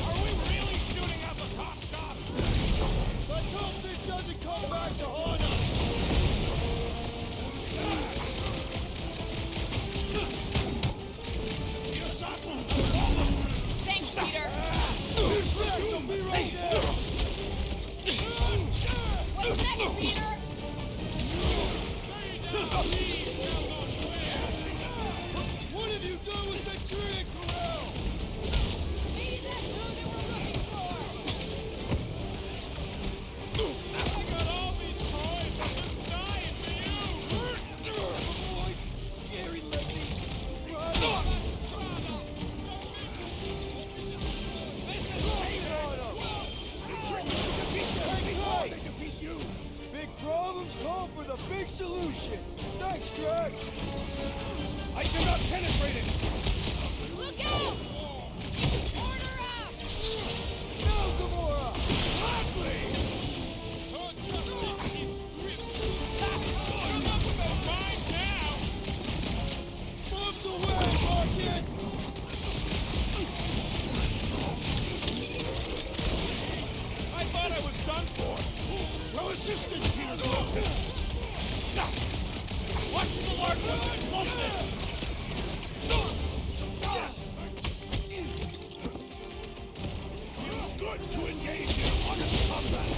Are we really shooting at the top shot? Let's hope this doesn't come back to haunt us. The assassin! Thanks, Peter! This will be right there. extras! I cannot penetrate it! Look out! Order up! No, Gamora! Gladly! Your justice is swift. Come up with those mines now! Bombs away, Rocket! I thought I was done for. Well assisted, Peter Quill! Watch the large one's explosive! Feels good to engage in honest combat!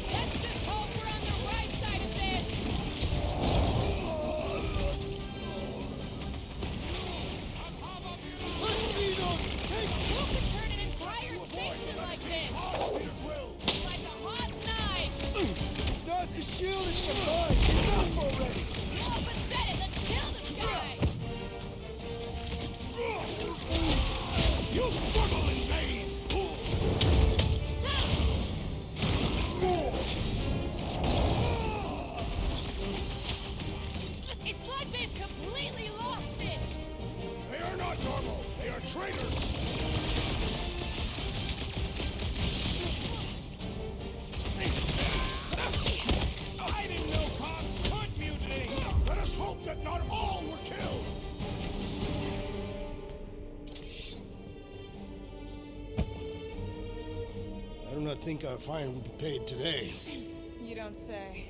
Let's just hope we're on the right side of this! Let's see them! Who could turn an entire station like this? Like a hot knife! It's not the shield, it's the mine! Enough already! You all but said it! Let's kill this guy! You struggle in vain! It's like they've completely lost it! They are not normal! They are traitors! I didn't know cops could mutiny! Let us hope that not all were killed! I do not think our fine will be paid today. You don't say.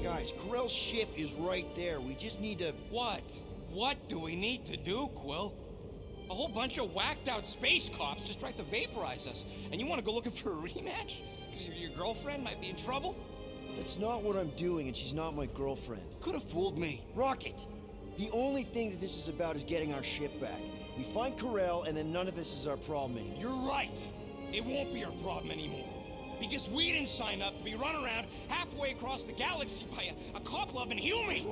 Guys, Grell's ship is right there. We just need to... What? What do we need to do, Quill? A whole bunch of whacked out space cops just tried to vaporize us. And you want to go looking for a rematch? Because your girlfriend might be in trouble? That's not what I'm doing, and she's not my girlfriend. Could have fooled me. Rocket! The only thing that this is about is getting our ship back. We find Corel, and then none of this is our problem anymore. You're right. It won't be our problem anymore. Because we didn't sign up to be run around halfway across the galaxy by a cop-loving human.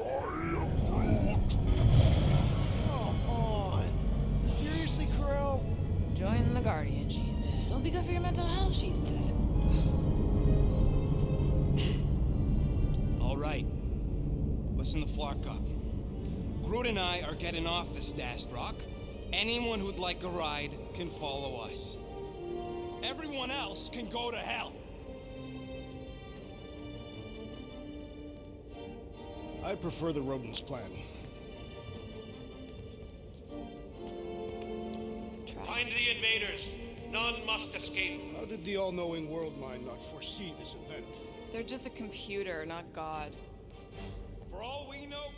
Come on! Seriously, Corel? Join the Guardian, she said. It'll be good for your mental health, she said. All right. Listen to Flark up. Groot and I are getting off this Dast Rock. Anyone who'd like a ride can follow us. Everyone else can go to hell. I prefer the rodents' plan. Find the invaders. None must escape. How did the all-knowing world mind not foresee this event? They're just a computer, not God. For all we know,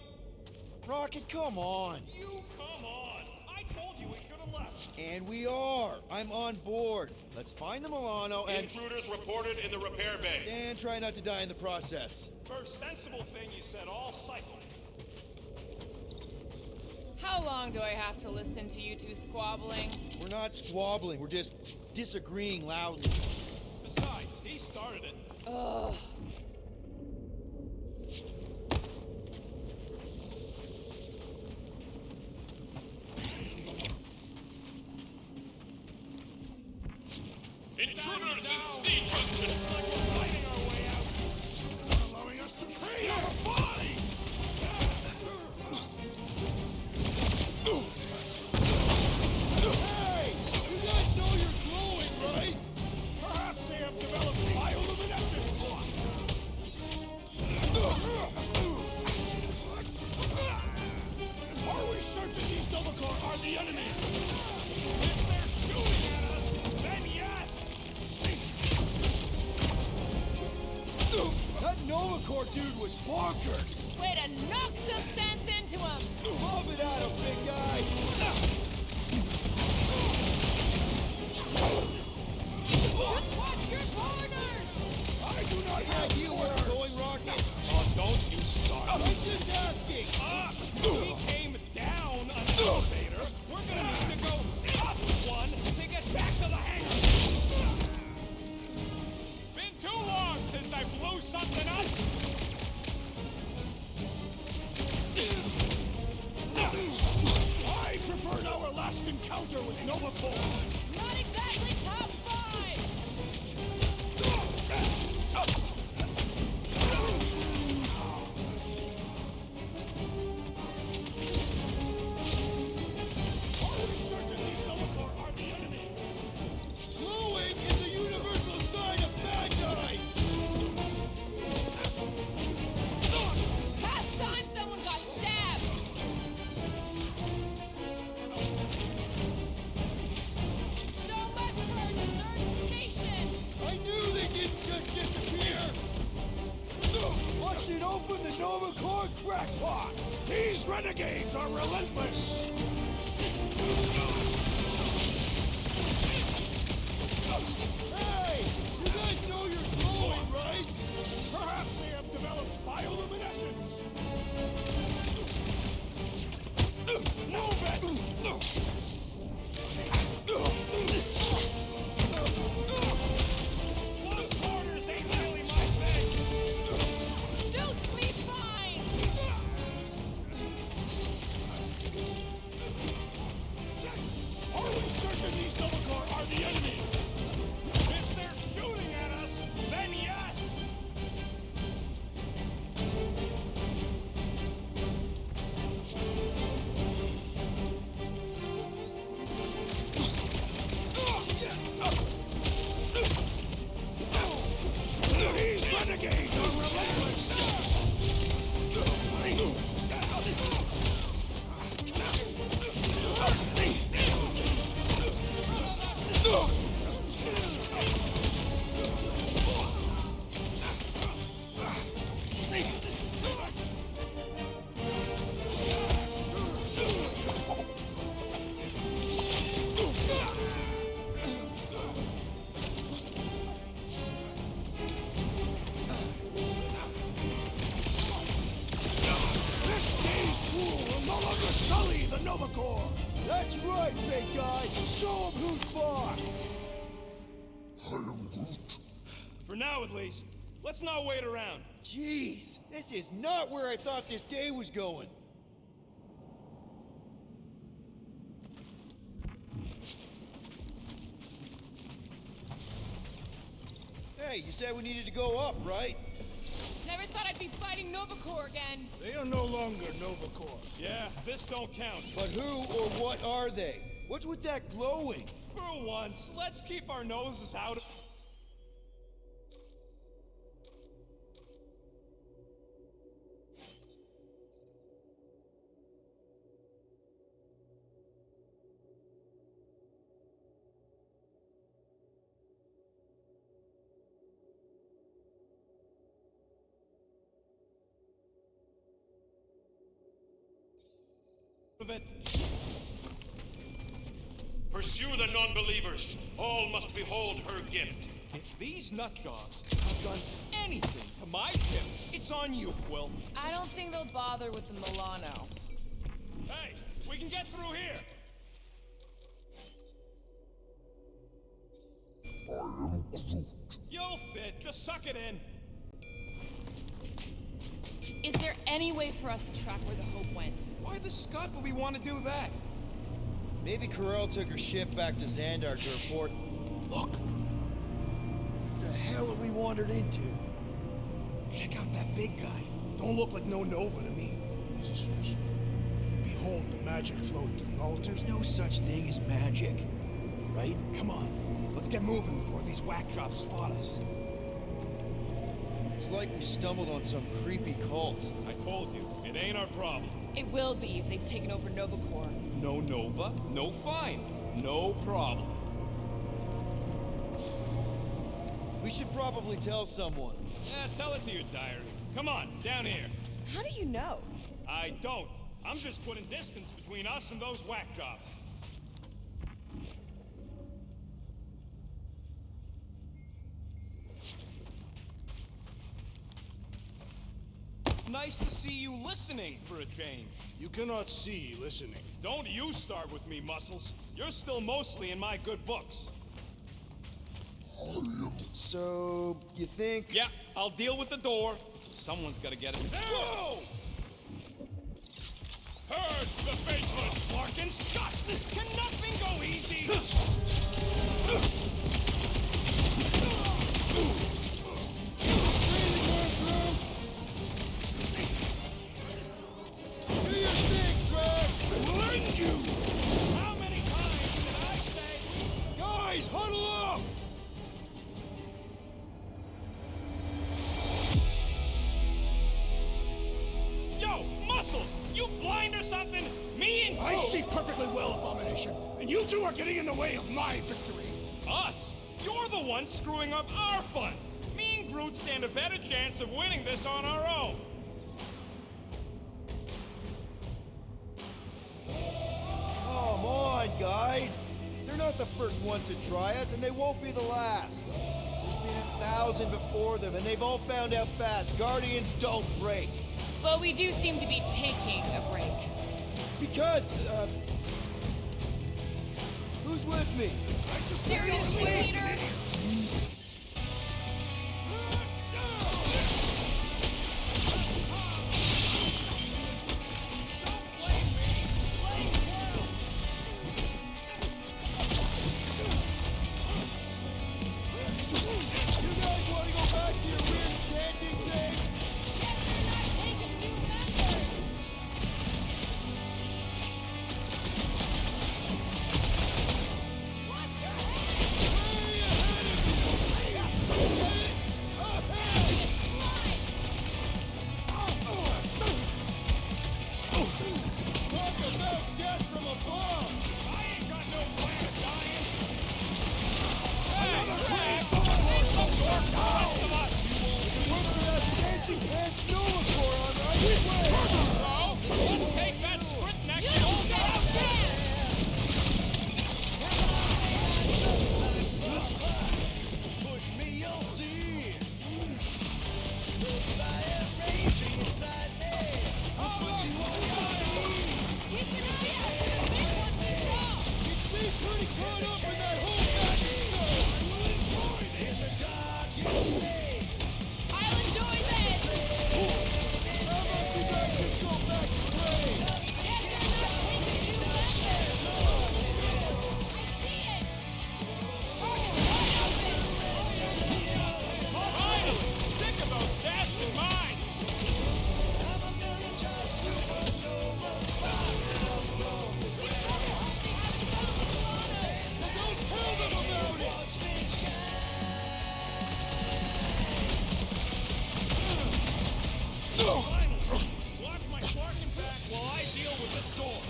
Rocket, come on! you come on! I told you we should have left. And we are! I'm on board. Let's find the Milano and... Intruders reported in the repair bay. And try not to die in the process. First sensible thing you said all cycle. How long do I have to listen to you two squabbling? We're not squabbling, we're just disagreeing loudly. Besides, he started it. Ugh. Intruders in sea junction. It's like we're fighting our way out. Not allowing us to pay our fine! Hey! You guys know you're glowing, right? Perhaps they have developed bioluminescence! Are we certain these Novacor are the enemy? If they're shooting at us, then yes! That Novacor dude was bonkers! Way to knock some sense into him! Lob it at him, big guy! Watch your corners! I do not have you where we're going, Rocket! Oh, don't you start. I'm just asking! We came down an elevator. We're gonna need to go up one to get back to the hangar. Been too long since I blew something up. I preferred our last encounter with Novacor! Not exactly top 5! Open the Nova Core crackpot! These renegades are relentless! Hey! You guys know you're glowing, right? Perhaps they have developed bioluminescence! Move it! Close quarters ain't really my thing! Suits me fine! Are we certain these Novacore are the enemy? If they're shooting at us, then yes! These renegades are relentless! This dazed fool will no longer sully the Novacore! That's right, big guy! Show 'em who's boss! I am Groot. For now, at least. Let's not wait around. Jeez, this is not where I thought this day was going. Hey, you said we needed to go up, right? Never thought I'd be fighting Novacore again. They are no longer Novacore. Yeah, this don't count. But who or what are they? What's with that glowing? For once, let's keep our noses out of... of it. Pursue the non-believers. All must behold her gift. If these nutjobs have done anything to my ship, it's on you, Quill. I don't think they'll bother with the Milano. Hey, we can get through here. I am Groot. You'll fit. Just suck it in. Is there any way for us to track where the Hope went? Why the scut would we want to do that? Maybe Corel took her ship back to Xandar to report. Look! What the hell have we wandered into? Check out that big guy. Don't look like no Nova to me. He's a sorcerer. Behold the magic flowing to the altar. There's no such thing as magic, right? Come on, let's get moving before these whack drops spot us. It's like we stumbled on some creepy cult. I told you, it ain't our problem. It will be if they've taken over Novacore. No Nova, no fine. No problem. We should probably tell someone. Yeah, tell it to your diary. Come on, down here. How do you know? I don't. I'm just putting distance between us and those whack jobs. Nice to see you listening for a change. You cannot see listening. Don't you start with me, Muscles. You're still mostly in my good books. So, you think? Yeah, I'll deal with the door. Someone's gotta get it. Whoa! Purge the faithless! Larkin, Scott! Can nothing go easy? Do your thing, Drax! I will end you! How many times did I say? Guys, huddle up! Yo, Muscles! You blind or something? Me and I see perfectly well, Abomination, and you two are getting in the way of my victory. Us? You're the one screwing up our fun. Me and Groot stand a better chance of winning this on our own. on, guys! They're not the first ones to try us, and they won't be the last. There's been 1,000 before them, and they've all found out fast. Guardians don't break. But we do seem to be taking a break. Because, who's with me? Seriously, Peter? Watch my Clarkin back while I deal with this door.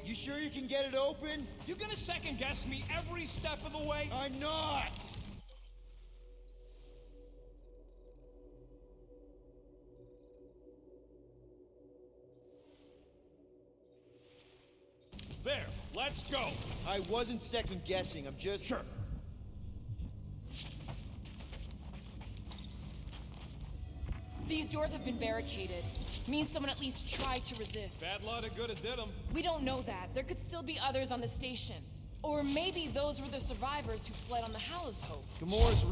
You sure you can get it open? You gonna second guess me every step of the way? I'm not! There, let's go. I wasn't second guessing, I'm just... Sure. These doors have been barricaded. Means someone at least tried to resist. Bad lot of good it did them. We don't know that. There could still be others on the station. Or maybe those were the survivors who fled on the Hallows Hope. Gamora's...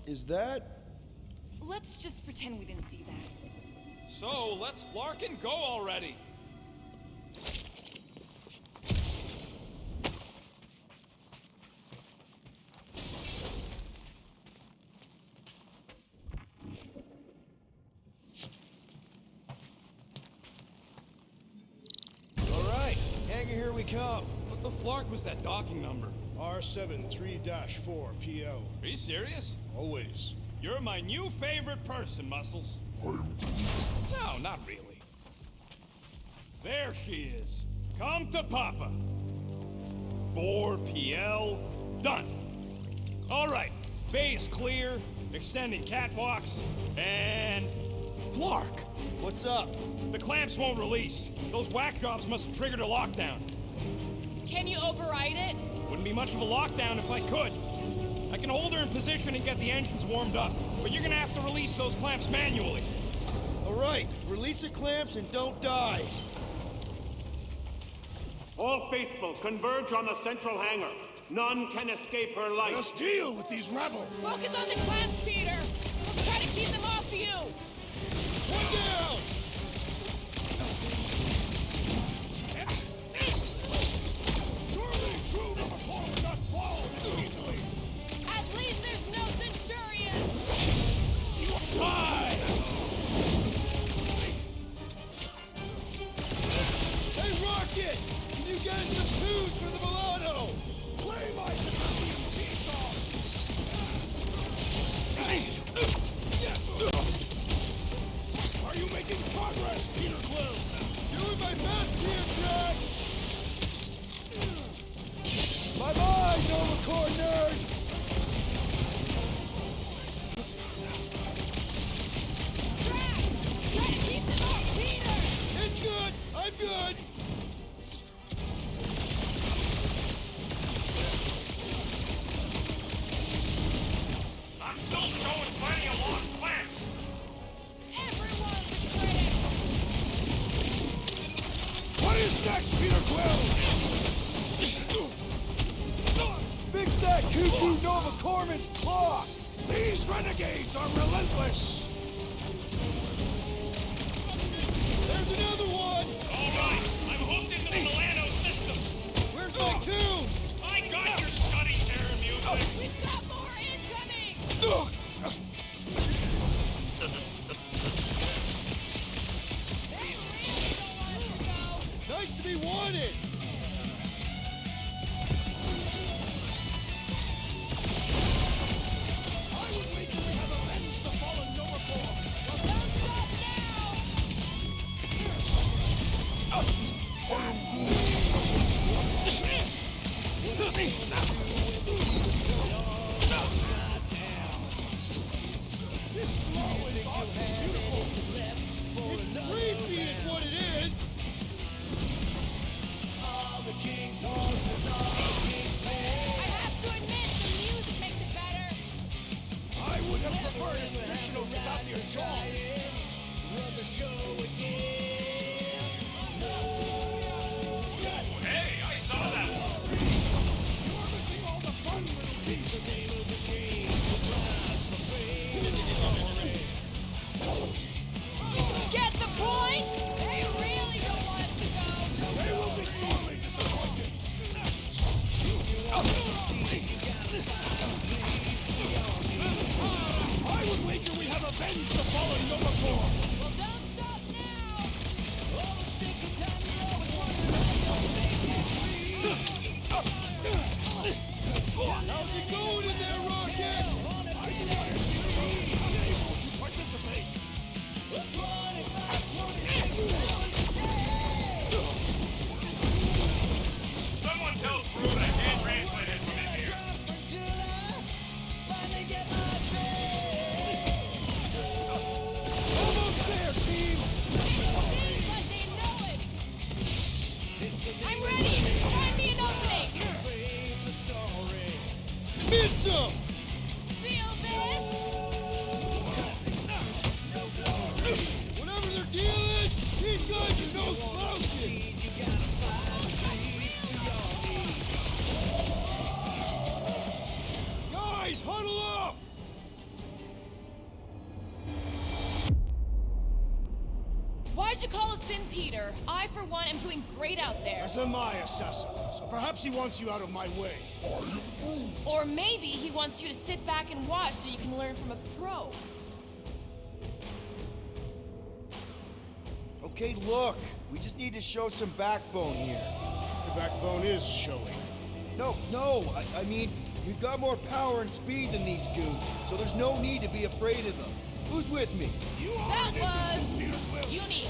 is that... Let's just pretend we didn't see that. So, let's Flarkin go already. Here we come. What the flark was that docking number? R73-4 PL. Are you serious? Always. You're my new favorite person, Muscles. No, not really. There she is. Come to Papa. 4 PL, done. All right, bay's clear, extending catwalks, and... Flark! What's up? The clamps won't release. Those whack jobs must have triggered a lockdown. Can you override it? Wouldn't be much of a lockdown if I could. I can hold her in position and get the engines warmed up, but you're gonna have to release those clamps manually. All right, release the clamps and don't die. All faithful, converge on the central hangar. None can escape her light. Let us deal with these rebels. Focus on the clamps, Peter. We'll try to keep them off you. One down! Surely true to the call will not fall this easily. At least there's no Centurions! Why? Hey, Rocket! Can you get us some tunes for the Milano? Play my Centurion seesaw. Relax, Peter Quill! Fix that cuckoo Nova Corman's clock! These renegades are relentless! There's another one! All right, I'm hooked into the Milano system. Where's my tunes? I got your study terror music. We've got more incoming! Nice to be wanted! I would wager we have avenged the fallen Nova Corps! Well, don't stop This glow is awfully beautiful! It's creepy is what it is! All the king's horses, all the king's men. I have to admit, the music makes it better. I would have preferred a traditional Gathapian song. Run the show again. Hey, I saw that one. You're missing all the fun, little beast. The name of the game. Get the point? They really don't want us to go. They will be sorely disappointed. I would wager we have avenged the fallen Nova Corps. Well, don't stop now. How's it going in there, Rocket? I do want to see you unable to participate. Someone tell Groot I can't translate it from in here. Almost there, team. Seems like they know it. I'm ready. Find me an opening. Midsum! Feel this? Whatever their deal is, these guys are no slouches. Guys, huddle up! Why'd you call us in, Peter? I, for one, am doing great out there. That's my assessment, so perhaps he wants you out of my way. Or maybe he wants you to sit back and watch so you can learn from a pro. Okay, look, we just need to show some backbone here. The backbone is showing. No, I mean, we've got more power and speed than these goons, so there's no need to be afraid of them. Who's with me? That was unique.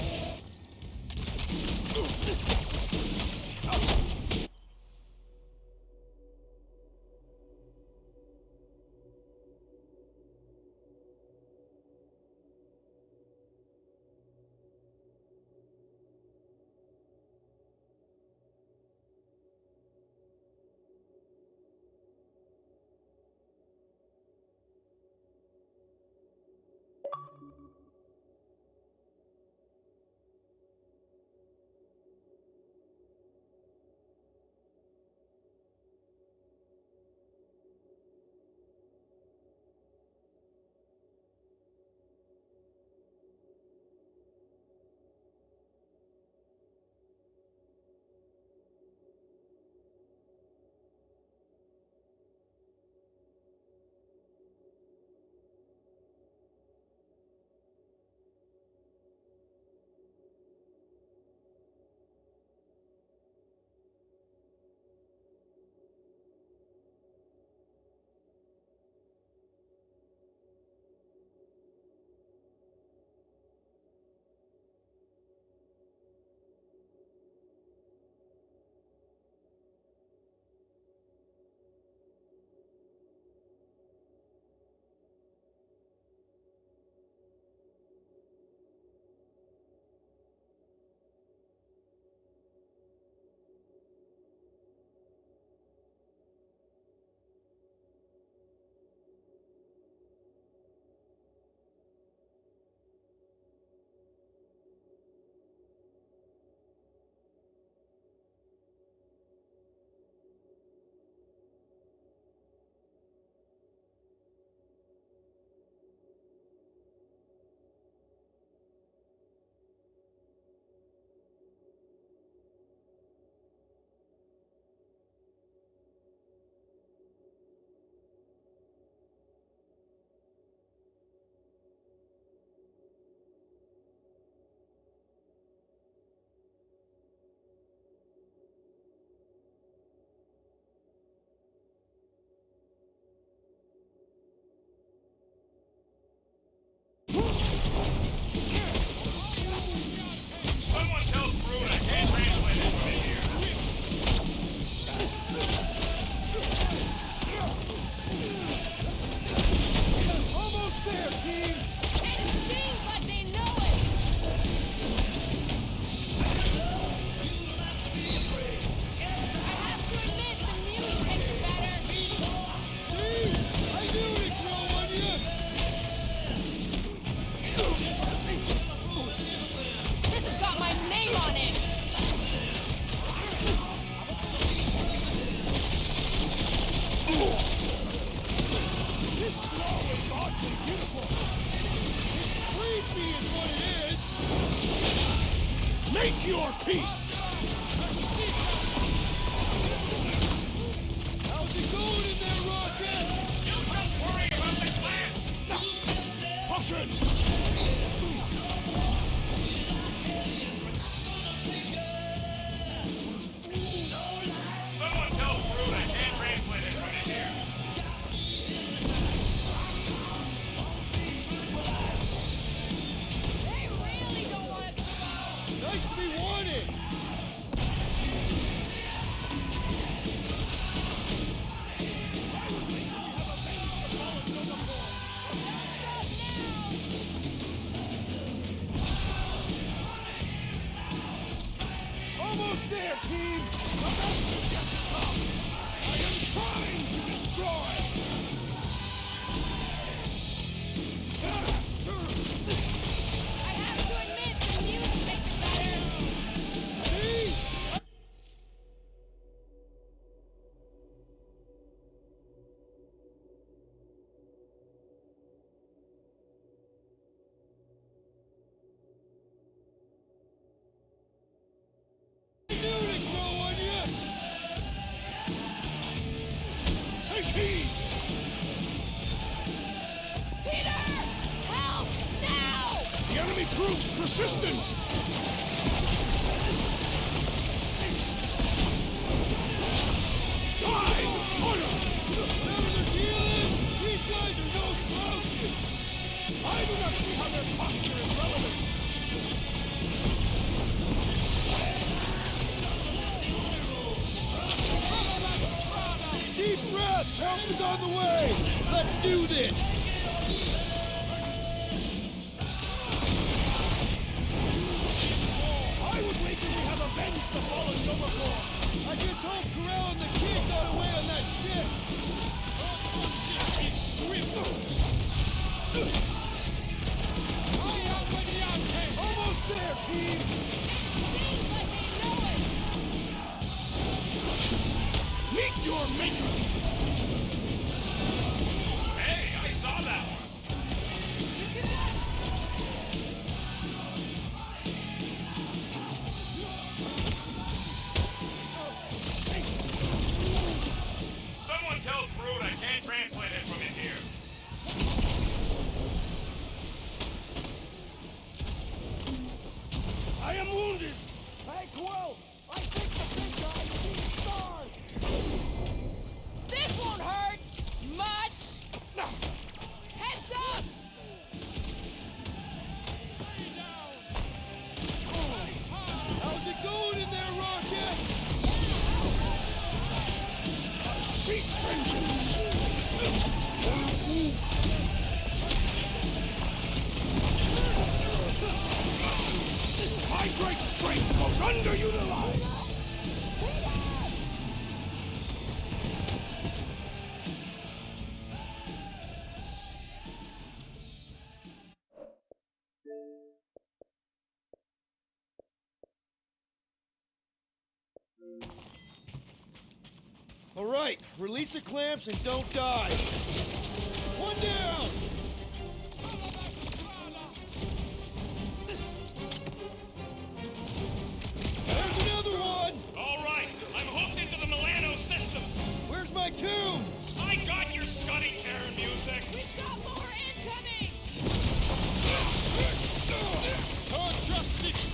Make your peace! How's it going in there, Rocket? You don't worry about the clan! Caution! Someone tell Groot I can't translate it from in here. They really don't want us to go. Nice to be wanted! Almost there, team! The best is yet to come! I am trying to destroy! I have to admit, the music makes it better. See? Music grow on you! Take heed! Peter! Help! Now! The enemy proves persistent! Die with honor! Whatever the deal is, these guys are no slouches! I do not see how their posture is relevant! Deep breaths! Help is on the way! Let's do this! I would wager we have avenged the fallen Nova Corps! I just hope Corral and the kid got away on that ship! Almost there, team! Seems like they know it. Meet your maker! Hey, I saw that one. Someone tell Groot I can't translate it from in here. I am wounded! Hey, Quill! I think the big guy needs stars! This won't hurt much. Heads up! How's it going in there, Rocket? Seek vengeance! My great strength goes underutilized! All right, release the clamps and don't die. One down! There's another one! All right, I'm hooked into the Milano system. Where's my tunes? I got your Scotty Terran music. We've got more incoming! On justice!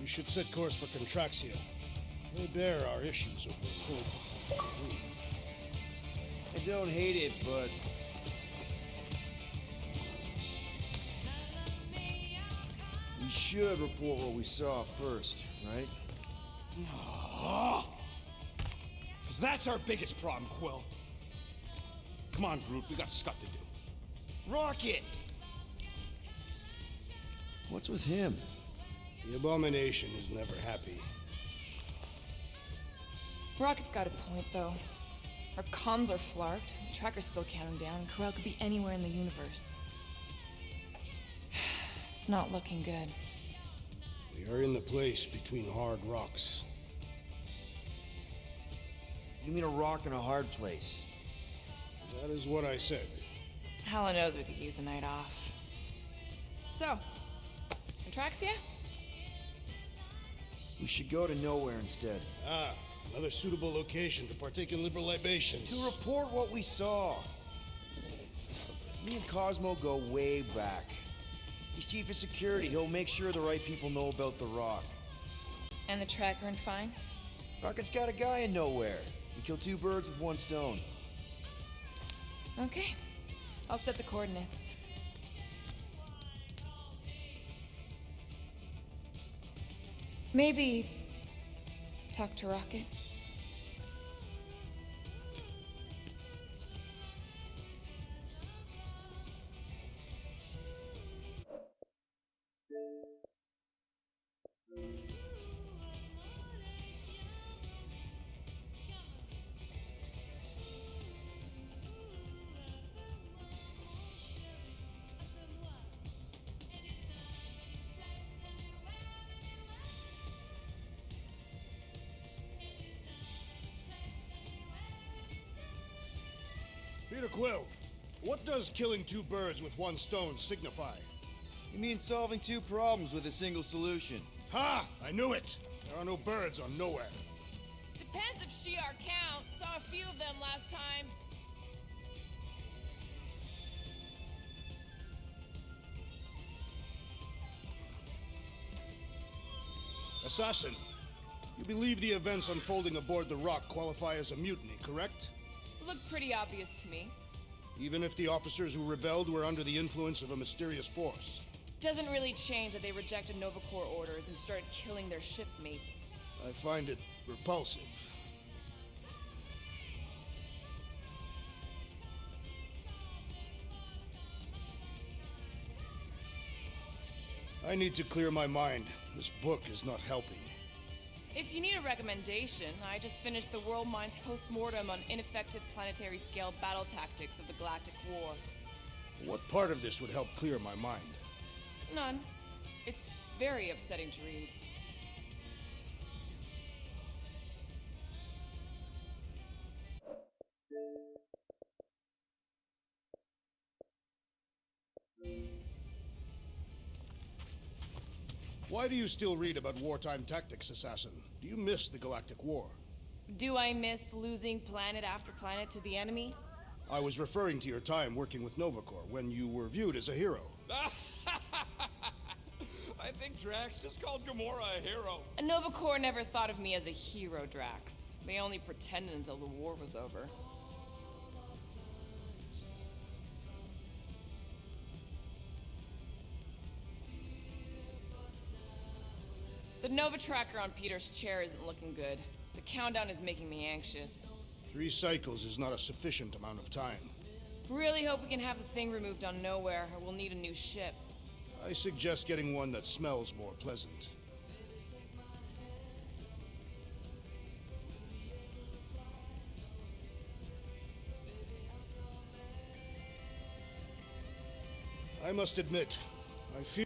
We should set course for Contraxia. They bear our issues over hope. I don't hate it, but we should report what we saw first, right? Because that's our biggest problem, Quill. Come on, Groot, we got stuff to do. Rocket! What's with him? The Abomination is never happy. Rocket's got a point, though. Our cons are flarked, the tracker's still counting down, and Corel could be anywhere in the universe. It's not looking good. We are in the place between hard rocks. You mean a rock in a hard place? That is what I said. Hella knows we could use a night off. So, Contraxia? We should go to nowhere instead. Ah, another suitable location to partake in liberal libations. To report what we saw. Me and Cosmo go way back. He's chief of security. He'll make sure the right people know about the rock. And the tracker and fine? Rocket's got a guy in nowhere. We kill two birds with one stone. Okay. I'll set the coordinates. Maybe talk to Rocket. Peter Quill, what does killing two birds with one stone signify? You mean solving two problems with a single solution? Ha! I knew it! There are no birds on nowhere. Depends if Shi'ar count. Saw a few of them last time. Assassin, you believe the events unfolding aboard the Rock qualify as a mutiny, correct? Looked pretty obvious to me. Even if the officers who rebelled were under the influence of a mysterious force? Doesn't really change that they rejected Nova Corps orders and started killing their shipmates. I find it repulsive. I need to clear my mind. This book is not helping. If you need a recommendation, I just finished the World Mind's post-mortem on ineffective planetary scale battle tactics of the Galactic War. What part of this would help clear my mind? None. It's very upsetting to read. Why do you still read about wartime tactics, Assassin? Do you miss the Galactic War? Do I miss losing planet after planet to the enemy? I was referring to your time working with Nova Corps when you were viewed as a hero. I think Drax just called Gamora a hero. Nova Corps never thought of me as a hero, Drax. They only pretended until the war was over. The Nova tracker on Peter's chair isn't looking good. The countdown is making me anxious. 3 cycles is not a sufficient amount of time. Really hope we can have the thing removed on Nowhere, or we'll need a new ship. I suggest getting one that smells more pleasant. I must admit, I fear